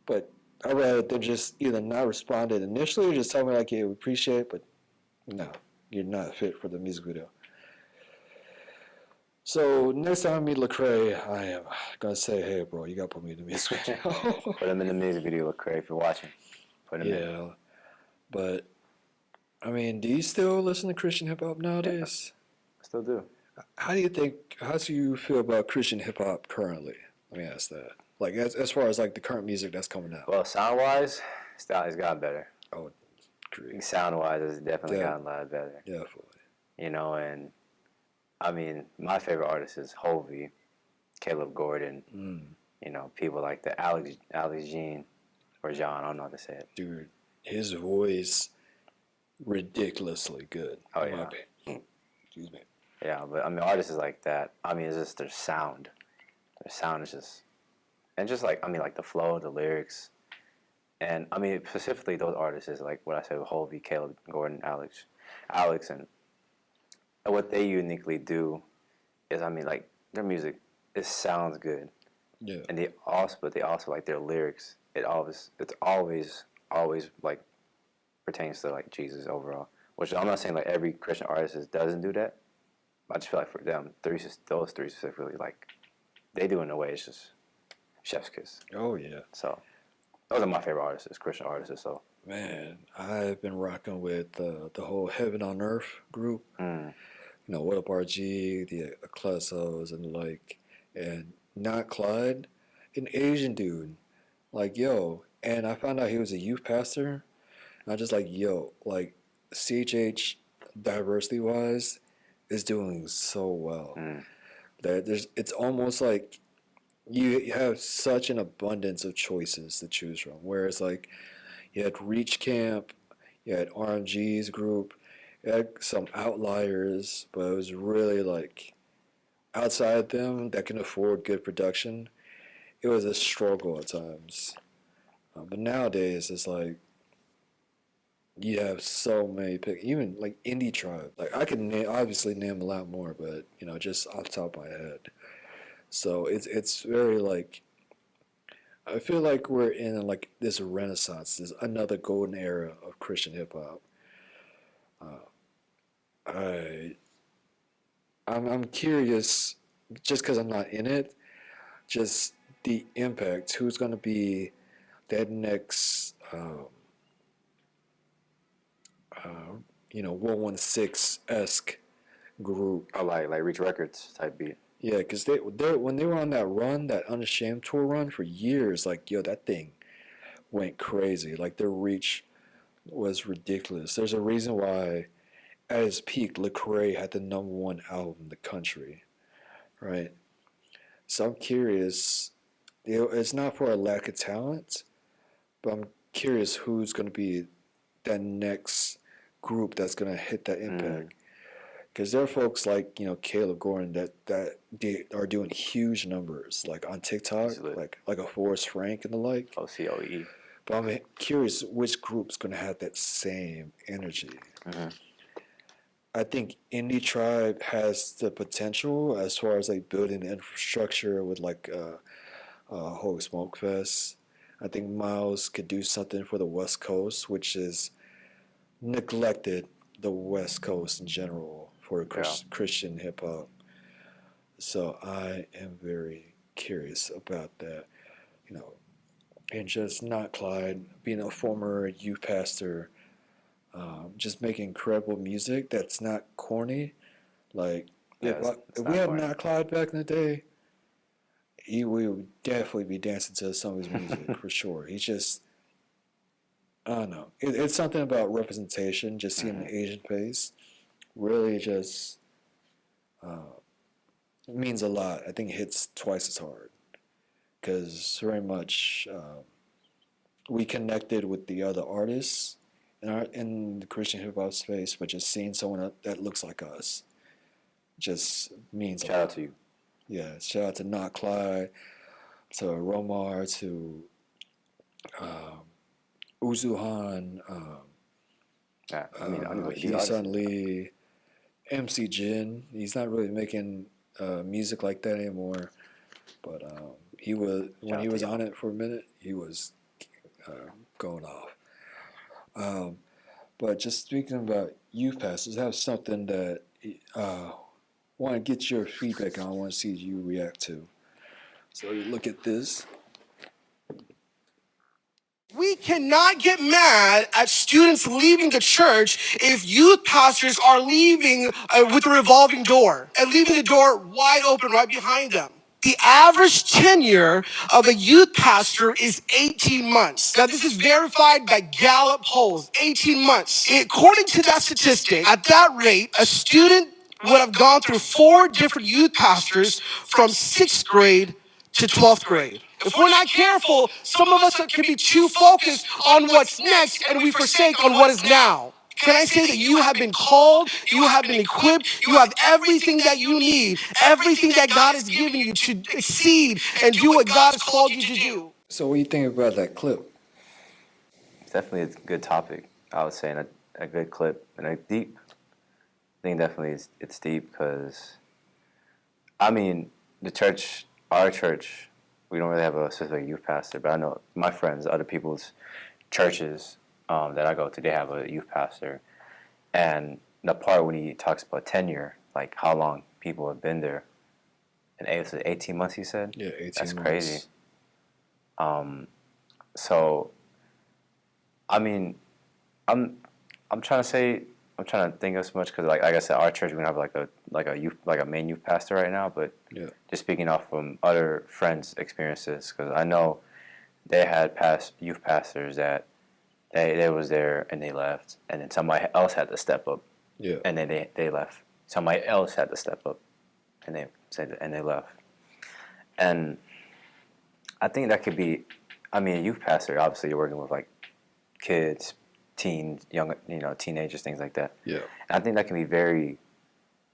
But I'd rather them just either not responded initially or just tell me like, yeah, we appreciate it, but no, you're not fit for the music video. So next time I meet Lecrae, I am gonna say, "Hey, bro, you gotta put me in the music video." Put him in the music video, Lecrae, if you're watching. Put him in. Yeah, but I mean, do you still listen to Christian hip hop Yeah, nowadays? I still do. How do you think? How do you feel about Christian hip hop currently? Let me ask that. Like as far as like the current music that's coming out. Well, sound-wise, it's gotten better. Oh, great. Sound-wise, it's definitely Yeah, gotten a lot better. definitely. You know, and I mean, my favorite artist is Hovey, Caleb Gordon. Mm, You know, people like the Alex Jean or John. I don't know how to say it. dude, his voice ridiculously good. Oh In my yeah, opinion. Excuse me. yeah. But I mean, artists like that. I mean, it's just their sound. Their sound is just, and just like I mean, like the flow, the lyrics, and I mean specifically those artists is like what I said with Hovey, Caleb Gordon, Alex, and what they uniquely do is I mean like their music, it sounds good, Yeah. and they also like their lyrics. It's always like pertains to like Jesus overall. Which I'm not saying like every Christian artist doesn't do that. I just feel like for them, those three specifically, like they do in a way it's just chef's kiss. Oh yeah. So those are my favorite artists, Christian artists. So Man, I've been rocking with the whole Heaven on Earth group. mm, You know, What Up RG, the Eclesos, and the like, and Not Clyde, an Asian dude. Like, yo, and I found out he was a youth pastor. And I just like, yo, like, CHH, diversity wise, is doing so well. mm, That it's almost like you have such an abundance of choices to choose from. Whereas, like, you had Reach Camp, you had RMG's group, you had some outliers, but it was really like outside them that can afford good production. It was a struggle at times. But nowadays, it's like you have so many pick, even like Indie Tribe. Like I could obviously name a lot more, but you know, just off the top of my head. So it's very like I feel like we're in like this renaissance, this another golden era of Christian hip hop. I I'm curious, just because I'm not in it, just the impact. Who's going to be that next, uh, 116 esque group? I like Reach Records type beat. Yeah, because they when they were on that run, that Unashamed tour run for years, like yo, that thing went crazy. Like their reach was ridiculous. There's a reason why, at its peak, Lecrae had the number one album in the country, right? So I'm curious. It's not for a lack of talent, but I'm curious who's going to be that next group that's going to hit that impact. Because there are folks like Caleb Gordon that are doing huge numbers, like on TikTok, Easily. like a Forrest Frank and the like. OCOE. But I'm curious which group's going to have that same energy. Mm-hmm. I think Indie Tribe has the potential as far as like building the infrastructure with like Holy Smoke Fest. I think Miles could do something for the West Coast, which is neglected the West Coast in general for Christian hip hop. So I am very curious about that. You know, and just not Clyde being a former youth pastor, just making incredible music that's not corny. Like if we had not Clyde back in the day, we would definitely be dancing to some of his music for sure. He's just, I don't know. It's something about representation, just seeing the Asian face, really just means a lot. I think it hits twice as hard because very much we connected with the other artists in the Christian hip hop space, but just seeing someone that looks like us just means Shout out to you. Yeah, shout out to Not Clyde, to Romar, to Uzuhan, Hee-Sun Lee, MC Jin. He's not really making music like that anymore, but he was when he was on it for a minute. He was going off. But just speaking about youth pastors, have something that want to get your feedback on. I want to see you react to. So you look at this. We cannot get mad at students leaving the church if youth pastors are leaving with a revolving door and leaving the door wide open right behind them. The average tenure of a youth pastor is 18 months. Now, this is verified by Gallup polls, 18 months. According to that statistic, at that rate, a student would have gone through 4 different youth pastors from 6th grade to 12th grade. If we're not careful, some of us can be too focused on what's next and we forsake on what is now. Can I say that you have been called, you have been equipped, you have everything that you need, everything that God has given you to exceed and do what God has called you to do. So what do you think about that clip? It's definitely a good topic, I would say, and a good clip, and a deep. I think definitely it's deep because, I mean, our church, we don't really have a specific youth pastor, but I know my friends, other people's churches that I go to, they have a youth pastor. And the part when he talks about tenure, like how long people have been there, and it's 18 months, he said? Yeah, 18 That's months. crazy. So, I mean, I'm trying to think of so much because, like I said, our church, we don't have like a main youth pastor right now. But Yeah. just speaking off from other friends' experiences, because I know they had past youth pastors that they was there and they left, and then somebody else had to step up, Yeah. and then they left. Somebody else had to step up, and they left. And I think that could be, I mean, a youth pastor. Obviously, you're working with like kids, teens, teenagers, things like that. Yeah. And I think that can be very,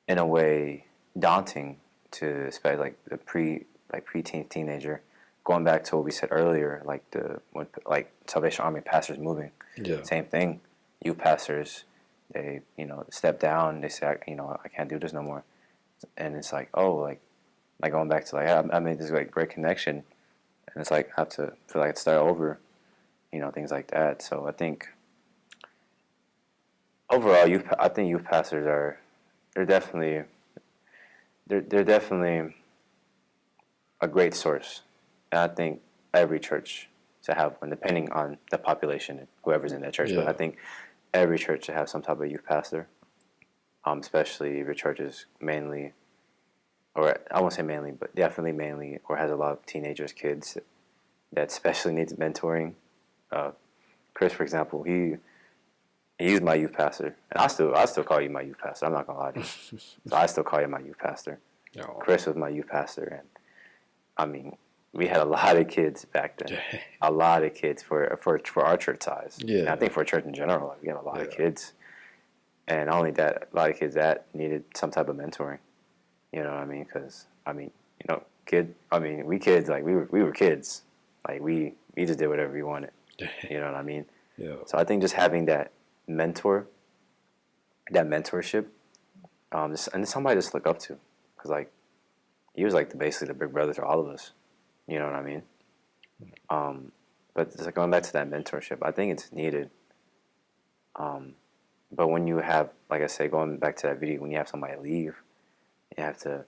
in a way, daunting to especially like the preteen teenager. Going back to what we said earlier, when Salvation Army pastors moving, Yeah. same thing. Youth pastors, they step down. They say, I can't do this no more, and it's like, oh, like going back to I made this like great connection, and it's like I have to feel like I start over, things like that. So I think overall, I think youth pastors they're definitely they're definitely a great source, and I think every church should have one, depending on the population and whoever's in that church. Yeah. But I think every church should have some type of youth pastor, especially if your church is mainly, or I won't say mainly, but definitely mainly, or has a lot of teenagers, kids that especially needs mentoring. Chris, for example, he's my youth pastor, and I still call you my youth pastor. I'm not gonna lie to you. So I still call you my youth pastor. No. Chris was my youth pastor, and I mean, we had a lot of kids back then. A lot of kids for our church size. Yeah. And I think for a church in general, like, we had a lot of Yeah. kids, and not only that, a lot of kids that needed some type of mentoring. You know what I mean? Because we kids, like we were kids, like we just did whatever we wanted. You know what I mean? Yeah. So I think just having that mentorship, and somebody just look up to, because like he was like basically the big brother to all of us. You know what I mean? But just like going back to that mentorship, I think it's needed. But when you have, like I said, going back to that video, when you have somebody leave, you have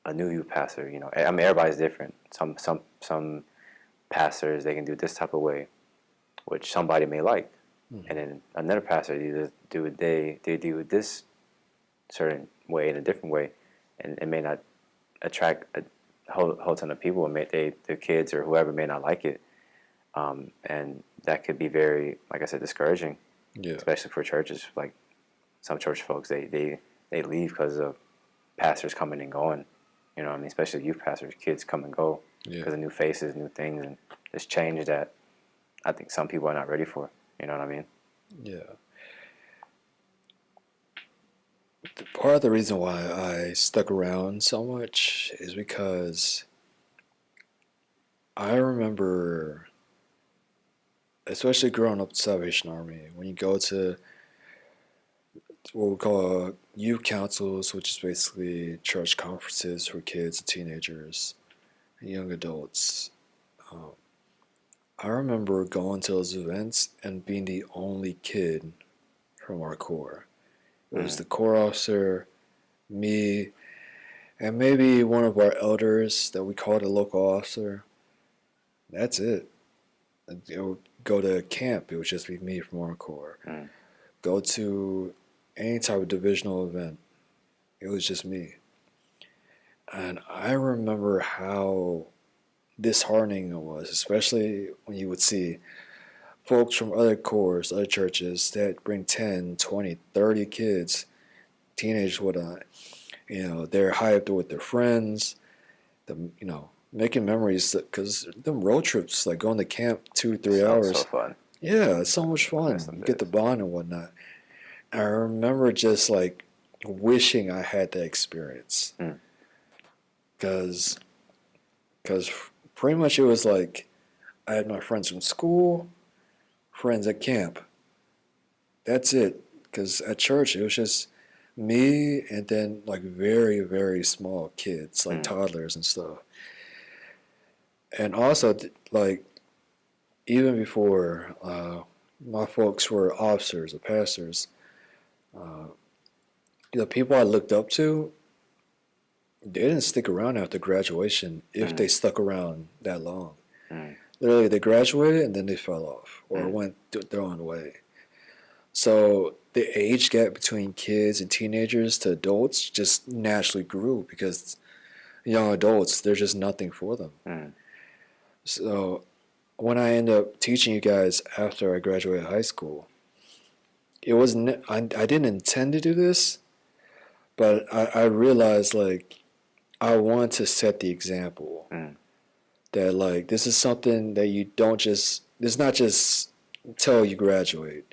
a new youth pastor. I mean, everybody's different. Some pastors, they can do this type of way, which somebody may like. And then another pastor, they do it this certain way, in a different way, and it may not attract a whole ton of people. The kids or whoever may not like it, and that could be very, like I said, discouraging. Yeah. Especially for churches. Like some church folks, they leave because of pastors coming and going. You know what I mean? Especially youth pastors, kids come and go because of new faces, new things, and this change that I think some people are not ready for. You know what I mean? Yeah. Part of the reason why I stuck around so much is because I remember, especially growing up at Salvation Army, when you go to what we call youth councils, which is basically church conferences for kids and teenagers and young adults. I remember going to those events and being the only kid from our corps. It was the corps officer, me, and maybe one of our elders that we called a local officer. That's it. It would go to camp. It would just be me from Army Corps. Mm. Go to any type of divisional event. It was just me. And I remember how disheartening it was, especially when you would see folks from other corps, other churches that bring 10, 20, 30 kids, teenagers, whatnot. They're hyped with their friends, making memories because them road trips, like going to camp 2, 3 So hours. fun. Yeah, it's so much I miss fun. them You get the days. bond and whatnot. I remember just like wishing I had that experience Mm. because pretty much it was like I had my friends from school, friends at camp. That's it. Because at church it was just me and then like very very small kids, like Mm. toddlers and stuff. And also like even before my folks were officers or pastors, uh, the people I looked up to, they didn't stick around after graduation if they stuck around that long. Mm. Literally, they graduated and then they fell off or Mm. went their own way. So the age gap between kids and teenagers to adults just naturally grew because young adults, there's just nothing for them. Mm. So when I ended up teaching you guys after I graduated high school, it wasn't. I didn't intend to do this, but I realized like I want to set the example Mm. that like this is something that you don't just. It's not just until you graduate.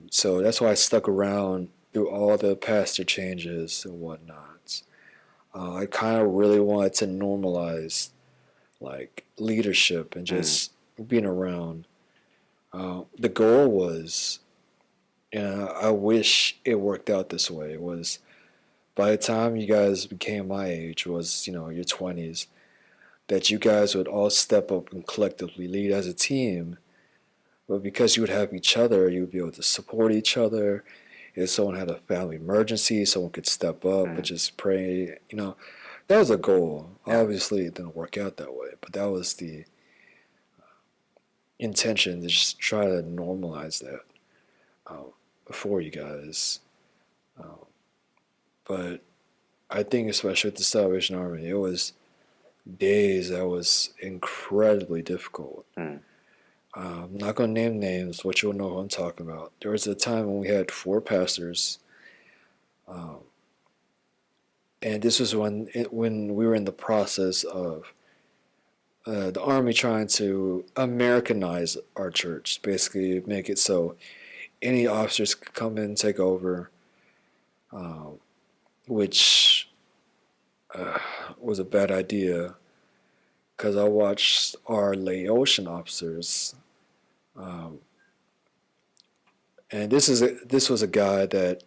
So that's why I stuck around through all the pastor changes and whatnot. I kind of really wanted to normalize like leadership and Mm. just being around. The goal was, and I wish it worked out this way, was by the time you guys became my age, was your 20s, that you guys would all step up and collectively lead as a team. But because you would have each other, you would be able to support each other. If someone had a family emergency, someone could step up and just pray. That was a goal. Yeah. Obviously, it didn't work out that way, but that was the intention to just try to normalize that for you guys. But I think, especially with the Salvation Army, it was days that was incredibly difficult. Mm. I'm not going to name names, but you'll know who I'm talking about. There was a time when we had 4 pastors, and this was when we were in the process of the Army trying to Americanize our church, basically make it so any officers could come in and take over, which was a bad idea because I watched our Laotian officers. And this was a guy that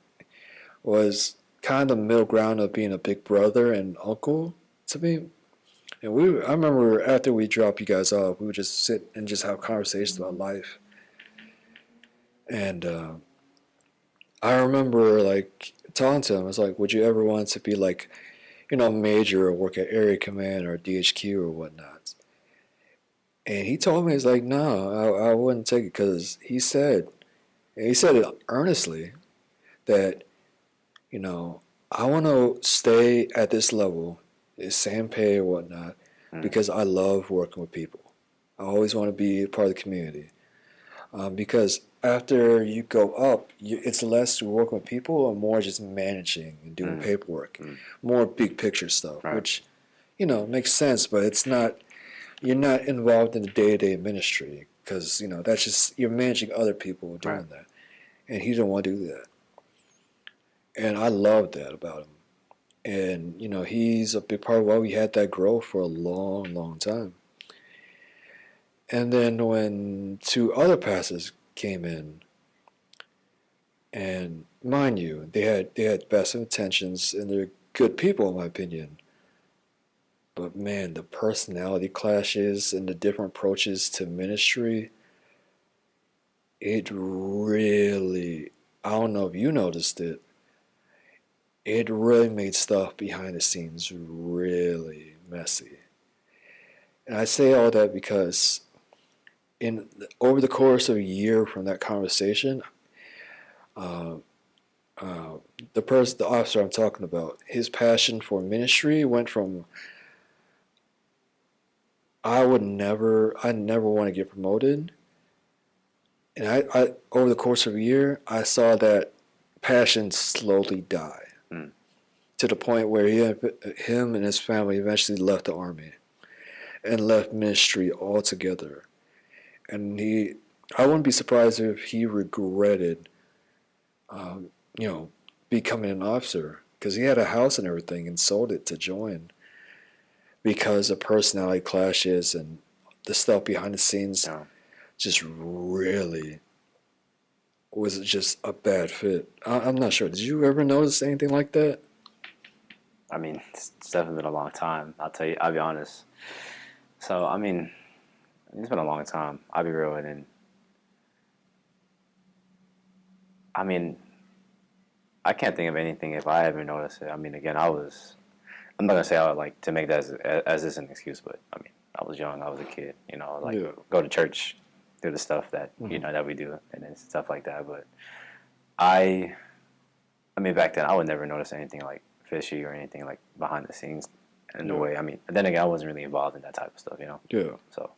was kind of the middle ground of being a big brother and uncle to me. And I remember after we dropped you guys off, we would just sit and just have conversations about life. And I remember like talking to him. I was like, "Would you ever want to be like, major or work at area command or DHQ or whatnot?" And he told me, he's like, "No, I wouldn't take it," because he said it earnestly that I want to stay at this level, the same pay or whatnot, because I love working with people. I always want to be a part of the community. Because after you go up, it's less working with people and more just managing and doing paperwork, more big picture stuff, Right. which, makes sense, but it's not, you're not involved in the day-to-day ministry because, that's just, you're managing other people doing Right. that. And he didn't want to do that. And I loved that about him. And, he's a big part of why we had that growth for a long, long time. And then when 2 other pastors came in, and mind you, they had best intentions and they're good people in my opinion. But man, the personality clashes and the different approaches to ministry, it really, I don't know if you noticed it, it really made stuff behind the scenes really messy. And I say all that because over the course of a year from that conversation, uh, the officer I'm talking about, his passion for ministry went from I never want to get promoted, and I over the course of a year, I saw that passion slowly die Mm. to the point where him and his family eventually left the army and left ministry altogether. And I wouldn't be surprised if he regretted, um, you know, becoming an officer because he had a house and everything and sold it to join because of personality clashes and the stuff behind the scenes Yeah. just really was just a bad fit. I'm not sure. Did you ever notice anything like that? I mean, it's definitely been a long time. I'll be honest. So, I mean, it's been a long time. I'll be real. And I mean, I can't think of anything if I haven't noticed it. I mean, again, I'm not going to say I would like to make that as this an excuse, but I mean, I was young. I was a kid, like Yeah. go to church, do the stuff that, Mhm. that we do and then stuff like that. But I, I mean, back then I would never notice anything like fishy or anything like behind the scenes in the Yeah. way. I mean, then again, I wasn't really involved in that type of stuff, Yeah. So,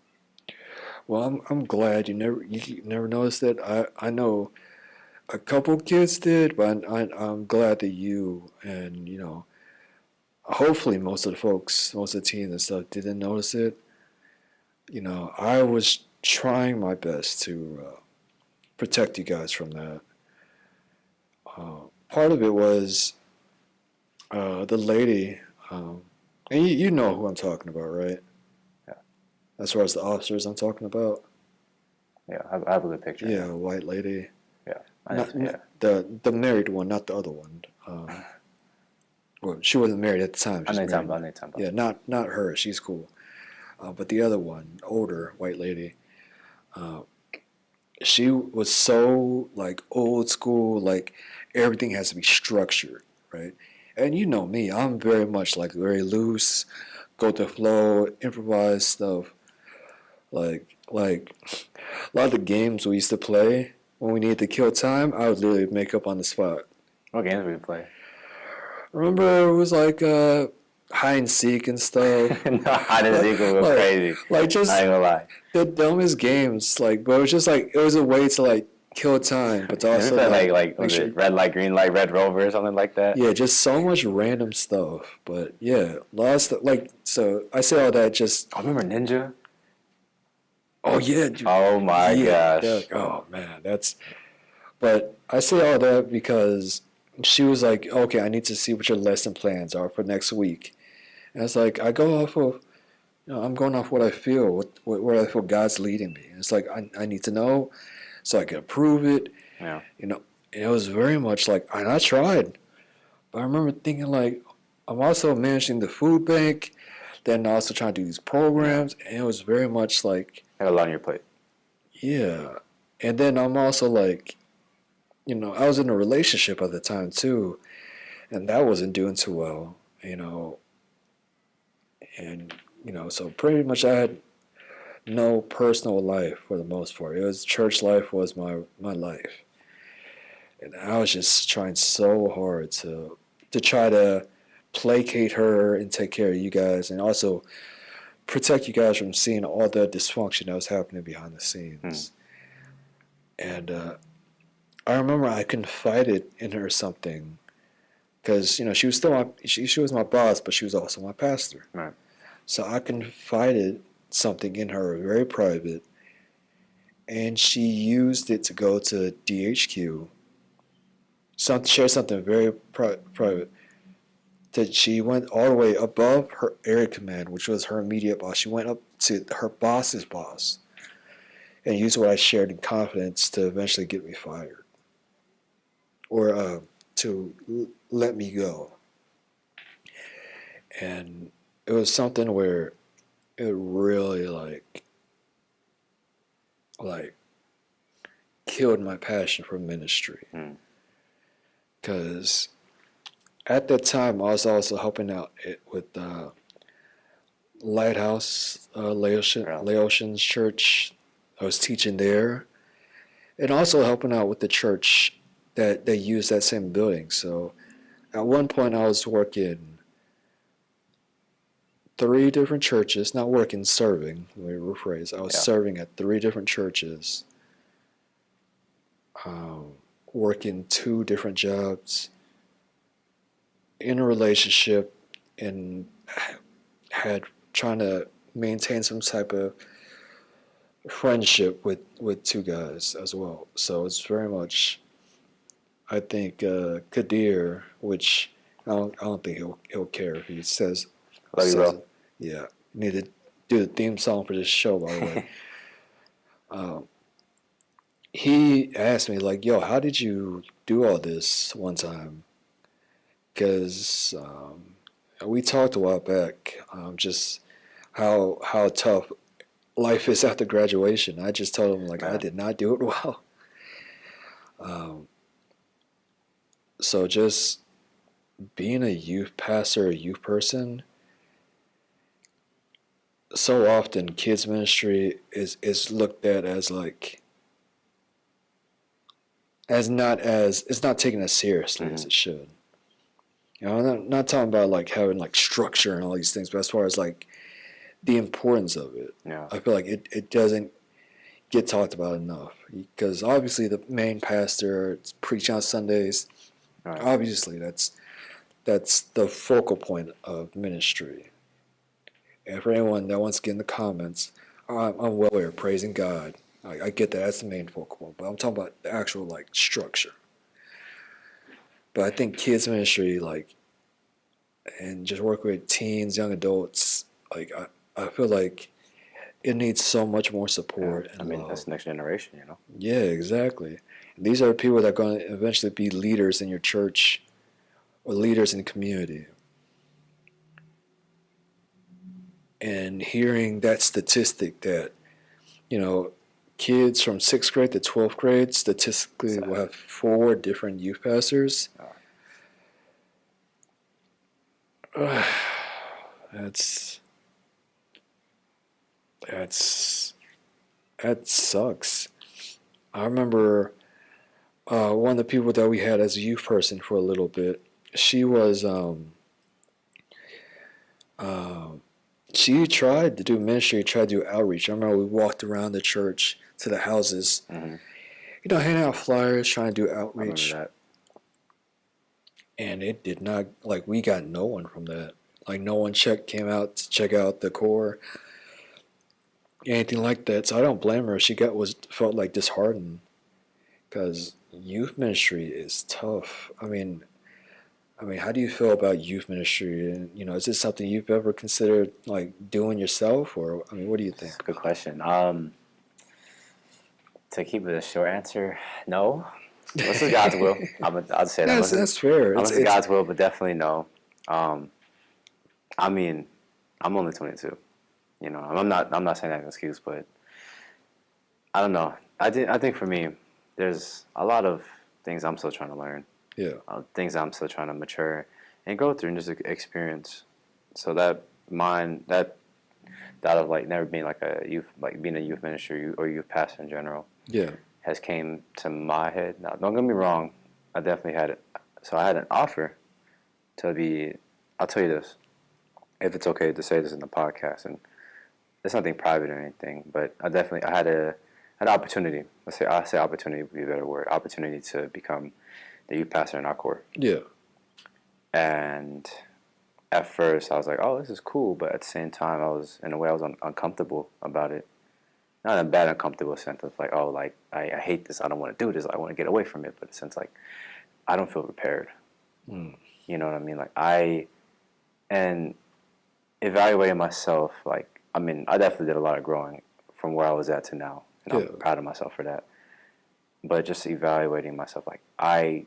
Well, I'm glad you never noticed that. I know a couple kids did, but I'm glad that you and hopefully most of the teens and stuff didn't notice it. I was trying my best to protect you guys from that. Part of it was the lady, and you know who I'm talking about, right? yeah, As far as the officers I'm talking about. yeah, I have a good picture. Yeah, a white lady. Yeah. Not the married one, not the other one. Well, she wasn't married at the time. I She's know you're talking married. about. I know you're talking Yeah, about. not her. She's cool. But the other one, older white lady, uh, she was so like old school. Like everything has to be structured, right? And you know me, I'm very much like very loose, go with the flow, improvise stuff. Like a lot of the games we used to play when we needed to kill time, I would literally make up on the spot. What games we play? Remember, it was like hide and seek and stuff. No, hide and seek will go like, crazy. like just I ain't gonna lie. the dumbest games. Like, but it was just like it was a way to like kill time, but to Did we also play like make was sure. it red light, green light, red rover or something like that? Yeah, just so much random stuff. But yeah, a lot of stuff. Like, so I say all that just. I remember Ninja. Oh yeah. Dude, Oh my yeah, gosh. oh man, that's. But I say all that because she was like, okay, I need to see what your lesson plans are for next week. And it's like I go off of, I'm going off what I feel, where I feel God's leading me. And it's like I need to know, so I can approve it. Yeah. And it was very much like, and I tried, but I remember thinking like, I'm also managing the food bank, then also trying to do these programs, and it was very much like, Had a lot on your plate. yeah. And then I'm also like, I was in a relationship at the time too, and that wasn't doing too well, and so pretty much I had no personal life for the most part. It was church life was my life, and I was just trying so hard to try to placate her and take care of you guys, and also protect you guys from seeing all the dysfunction that was happening behind the scenes. And I remember I confided in her something because she was still she was my boss, but she was also my pastor. Right. So I confided something in her, very private, and she used it to go to DHQ. Share something very private. That she went all the way above her area command, which was her immediate boss. She went up to her boss's boss and used what I shared in confidence to eventually get me fired or to let me go. And it was something where it really like killed my passion for ministry. Because at that time, I was also helping out with Lighthouse Yeah. Laotian's church. I was teaching there, and also helping out with the church that they use that same building. So at one point, I was working three different churches, not working, serving. Let me rephrase. I was Yeah. serving at three different churches, working two different jobs, in a relationship, and had trying to maintain some type of friendship with two guys as well. So it's very much, I think, Kadir, which I don't think he'll care if he Love you, says bro. it. Yeah, need to do the theme song for this show, by the way. He asked me like, "Yo, how did you do all this one time?" Because we talked a while back, just how tough life is after graduation. I just told him like I Man. did not do it well. So just being a youth pastor, a youth person, so often kids ministry is looked at as like as it's not taken as seriously as it should. You know, I'm not talking about like having like structure and all these things, but as far as like the importance of it, Yeah. I feel like it doesn't get talked about enough because obviously the main pastor preaching on Sundays. Right. Obviously, that's the focal point of ministry. And for anyone that wants to get in the comments, I'm well aware praising God. I get that. That's the main focal point. But I'm talking about the actual like structure. But I think kids ministry, like, and just work with teens, young adults, like I feel like it needs so much more support Yeah. and I mean, love. that's the next generation, you know? Yeah, exactly. And these are people that are going to eventually be leaders in your church or leaders in the community. And hearing that statistic that, you know, kids from 6th grade to 12th grade statistically will have 4 different youth pastors. That's that sucks. I remember one of the people that we had as a youth person for a little bit. She was she tried to do ministry, tried to do outreach. I remember we walked around the church to the houses, you know, handing out flyers, trying to do I remember outreach. that. And it did not, like, we got no one from that. Like, no one came out to check out the core, anything like that. So I don't blame her. She felt like disheartened because youth ministry is tough. I mean, how do you feel about youth ministry? And, you know, is this something you've ever considered, like, doing yourself? Or, I mean, what do you think? Good question. To keep it a short answer, no. This is God's will. I'll say that. That's fair. This is God's will, but definitely no. I mean, I'm only 22. You know, I'm not saying that as an excuse, but I don't know. I think for me, there's a lot of things I'm still trying to learn. Yeah. Things I'm still trying to mature and go through and just experience. So that of like never being like a youth, like being a youth ministry or youth pastor in general, Yeah. has came to my head. Now, don't get me wrong, I definitely had it. So I had an offer to be. I'll tell you this, if it's okay to say this in the podcast, and it's nothing private or anything, but I had an opportunity. I say opportunity would be a better word. Opportunity to become the youth pastor in our court. Yeah. And at first, I was like, "Oh, this is cool," but at the same time, I was uncomfortable about it. Not in a bad uncomfortable sense of like, "Oh, like I hate this. I don't want to do this. I want to get away from it." But in a sense, like, I don't feel prepared. You know what I mean? Like and evaluating myself. Like, I mean, I definitely did a lot of growing from where I was at to now, and I'm proud of myself for that. But just evaluating myself, like I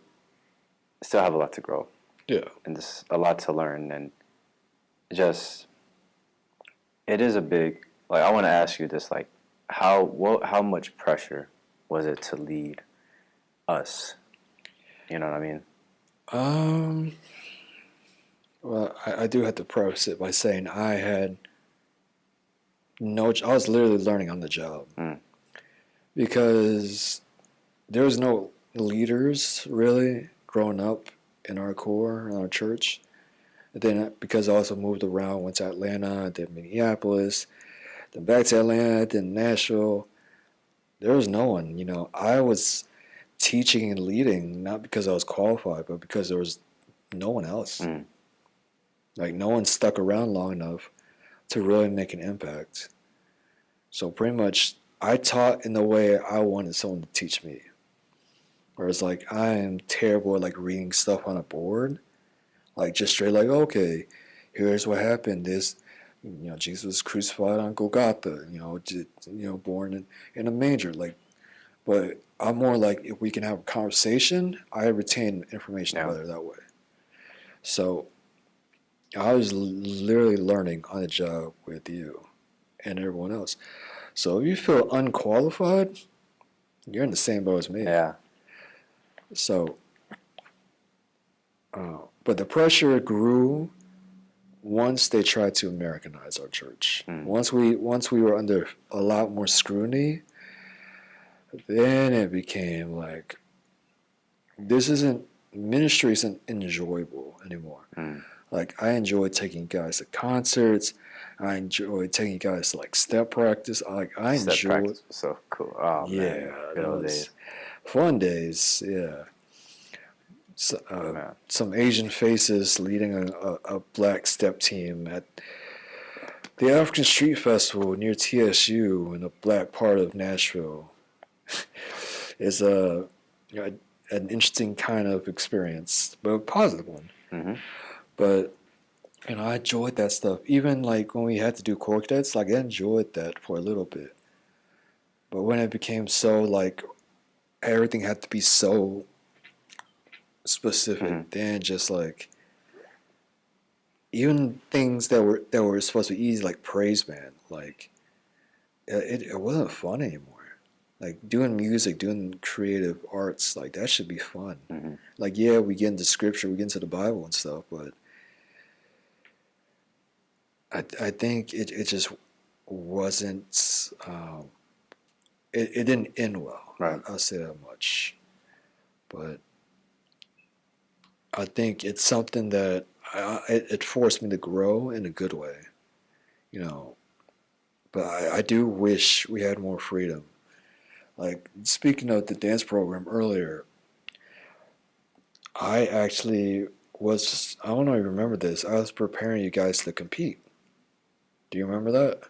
still have a lot to grow. Yeah. And just a lot to learn, and just it is a big, like, I want to ask you this, like, how much pressure was it to lead us? You know what I mean? Well, I do have to preface it by saying I was literally learning on the job Mm. because there was no leaders really growing up in our core, in our church. And then because I also moved around, went to Atlanta, then Minneapolis, then back to Atlanta, then Nashville, there was no one. I was teaching and leading not because I was qualified, but because there was no one else. Mm. Like no one stuck around long enough to really make an impact. So pretty much I taught in the way I wanted someone to teach me. Whereas like I am terrible at like reading stuff on a board. Like just straight like, okay, here's what happened. Jesus was crucified on Golgotha, born in a manger. Like, but I'm more like if we can have a conversation, I retain information better that way. So I was literally learning on the job with you and everyone else. So if you feel unqualified, you're in the same boat as me. Yeah. So, but the pressure grew once they tried to Americanize our church. Mm. Once we were under a lot more scrutiny, then it became like ministry isn't enjoyable anymore. Mm. Like I enjoy taking guys to concerts. I enjoy taking guys to like step practice. I Step enjoy. practice was so cool. Oh Yeah, man, good old days. Fun days. Yeah. So, some Asian faces leading a black step team at the African Street Festival near TSU in a black part of Nashville is an interesting kind of experience, but a positive one. Mm-hmm. But I enjoyed that stuff. Even like when we had to do quartets, like I enjoyed that for a little bit. But when it became so like everything had to be so specific, then just like even things that were supposed to be easy, like praise band, like it wasn't fun anymore. Like doing music, doing creative arts, like that should be fun. Mm-hmm. Like yeah, we get into scripture, we get into the Bible and stuff, but I think it just wasn't. It didn't end well. Right. I'll say that much. But I think it's something that it forced me to grow in a good way, But I do wish we had more freedom. Like speaking of the dance program earlier, I actually was. I don't know if you remember this. I was preparing you guys to compete. Do you remember that?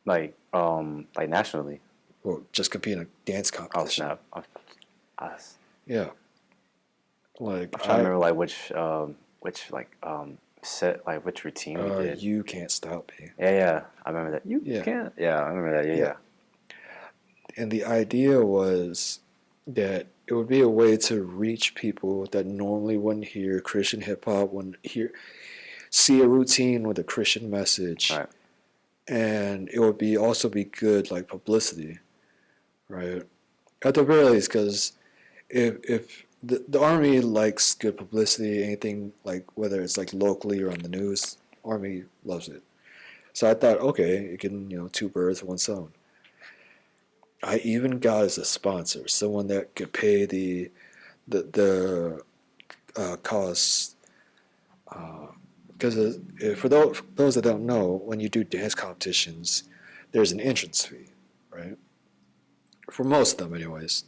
Like nationally. Well, just compete in a dance Oh competition. snap! Yeah. Like I'm trying to remember like which set like which routine we did. You Can't Stop Me. Yeah, I remember that. You Yeah. can't. Yeah, I remember that. Yeah. And the idea was that it would be a way to reach people that normally wouldn't hear Christian hip hop, wouldn't see a routine with a Christian message, Right. and it would also be good like publicity, right? At the very least, because if the Army likes good publicity, anything like whether it's like locally or on the news, Army loves it. So I thought, okay, it can two birds, one stone. I even got as a sponsor someone that could pay the costs. Because for those that don't know, when you do dance competitions, there's an entrance fee, right? For most of them, anyways.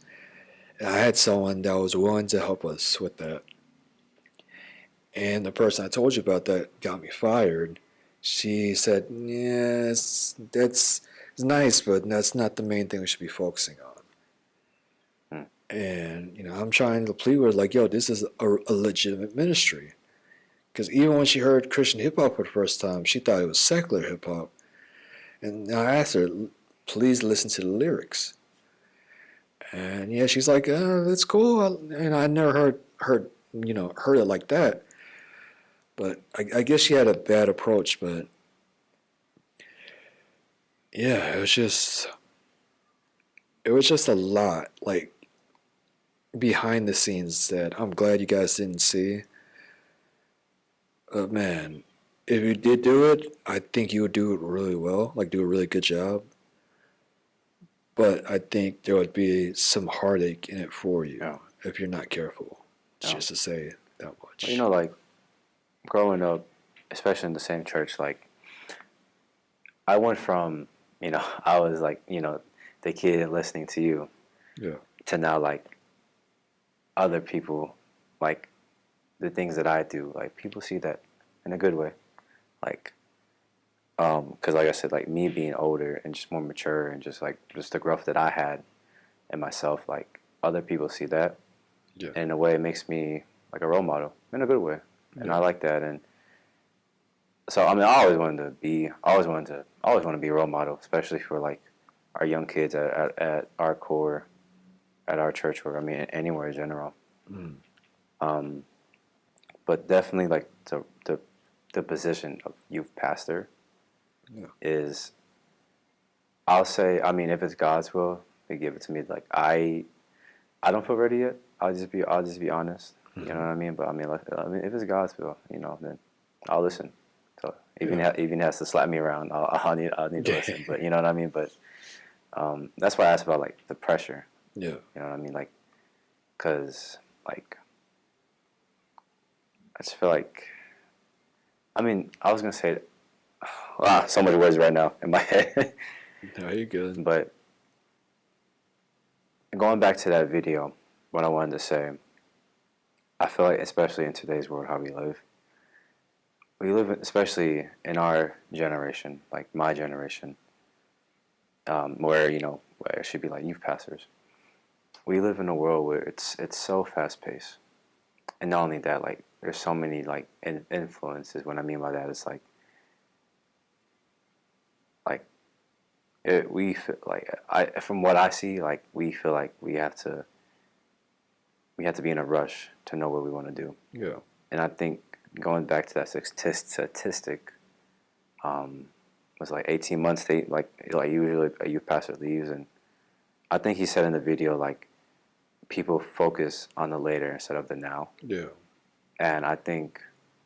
And I had someone that was willing to help us with that. And the person I told you about that got me fired. She said, "Yes, it's nice, but that's not the main thing we should be focusing on." And I'm trying to plead with her, like, "Yo, this is a legitimate ministry." Because even when she heard Christian hip hop for the first time, she thought it was secular hip hop. And I asked her, "Please listen to the lyrics." And yeah, she's like, "That's cool." And I never heard it like that. But I guess she had a bad approach. But yeah, it was just a lot like behind the scenes that I'm glad you guys didn't see. Man, if you did do it, I think you would do it really well, like do a really good job. But I think there would be some heartache in it for you Yeah. if you're not careful. Yeah. Just to say that much. Well, you know, like growing up, especially in the same church, like I went from, I was like, the kid listening to you Yeah. to now like other people, like the things that I do, like people see that in a good way. Like, because like I said, like me being older and just more mature and just the growth that I had in myself, like other people see that. Yeah. And in a way, it makes me like a role model in a good way. And I like that. And so, I mean, I always want to be a role model, especially for like our young kids at our core, at our church, or I mean, anywhere in general. Mm. But definitely, like the position of youth pastor is, I'll say, I mean, if it's God's will, they give it to me. Like I don't feel ready yet. I'll just be honest. You know what I mean? But I mean, like, if it's God's will, then I'll listen. So even has to slap me around, I'll need to listen. But you know what I mean. But that's why I asked about like the pressure. Yeah. You know what I mean? Like, cause like I just feel like, I mean, I was gonna say, so much words right now in my head. No, you're good. But going back to that video, what I wanted to say, I feel like, especially in today's world, how we live, especially in our generation, like my generation, where where it should be like youth pastors. We live in a world where it's so fast paced, and not only that, like there's so many like influences. What I mean by that is like we feel like from what I see, like we feel like we have to be in a rush to know what we want to do. Yeah. And I think going back to that statistic, was like 18 months. They like usually a youth pastor leaves, and I think he said in the video like people focus on the later instead of the now. Yeah. And I think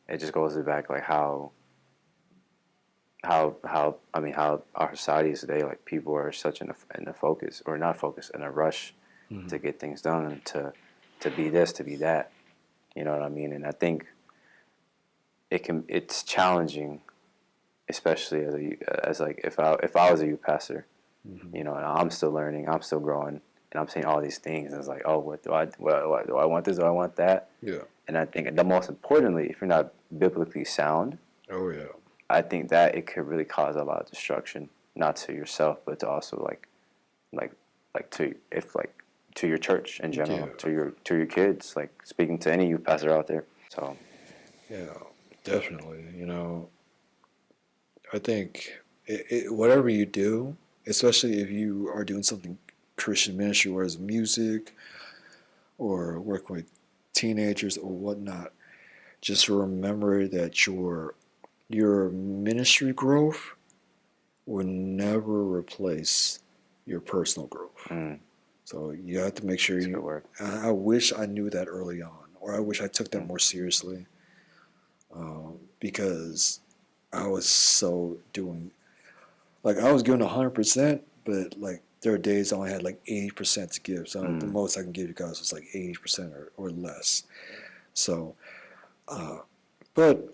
it just goes back like how our society is today. Like people are such in a focus, or not focus, in a rush to get things done, to be this, to be that. You know what I mean? And I think it's challenging, especially as like if I was a youth pastor, and I'm still learning, I'm still growing, and I'm seeing all these things, and it's like, oh, what do I want this? Do I want that? Yeah. And I think the most importantly, if you're not biblically sound, Oh yeah. I think that it could really cause a lot of destruction, not to yourself, but to also to your church in general, to your kids, like speaking to any youth pastor out there. So yeah, definitely. I think whatever you do, especially if you are doing something Christian ministry, whether it's music or work with teenagers or whatnot, just remember that your ministry growth will never replace your personal growth. So you have to make sure that's good work. I wish I knew that early on, or I wish I took that more seriously, because I was so doing, like I was giving 100%, but like there are days I only had like 80% to give. So the most I can give you guys was like 80% or less. So, but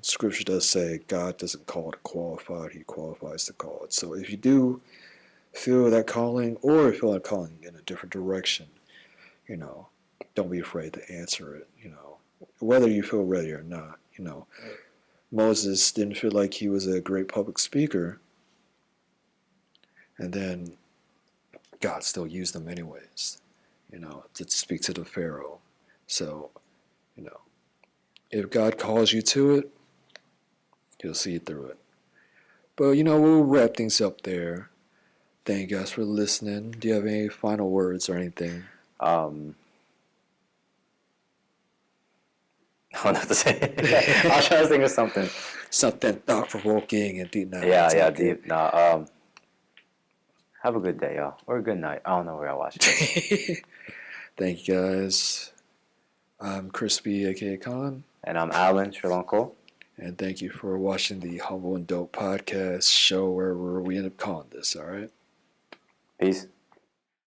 Scripture does say God doesn't call the qualified; He qualifies the called. So if you do feel that calling, or feel that calling in a different direction, don't be afraid to answer it. Whether you feel ready or not. Moses didn't feel like he was a great public speaker, and then God still used him anyways, to speak to the Pharaoh. So, if God calls you to it, He'll see you through it. But, we'll wrap things up there. Thank you guys for listening. Do you have any final words or anything? I don't know what to say. I was trying to think of something. Something thought-provoking and deep. Yeah, deep. Have a good day, y'all. Or a good night. I don't know where I watch it. Thank you, guys. I'm Crispy, a.k.a. Khan. And I'm Allan Chris. And thank you for watching the Humble and Dope podcast show where we end up calling this, all right? Peace.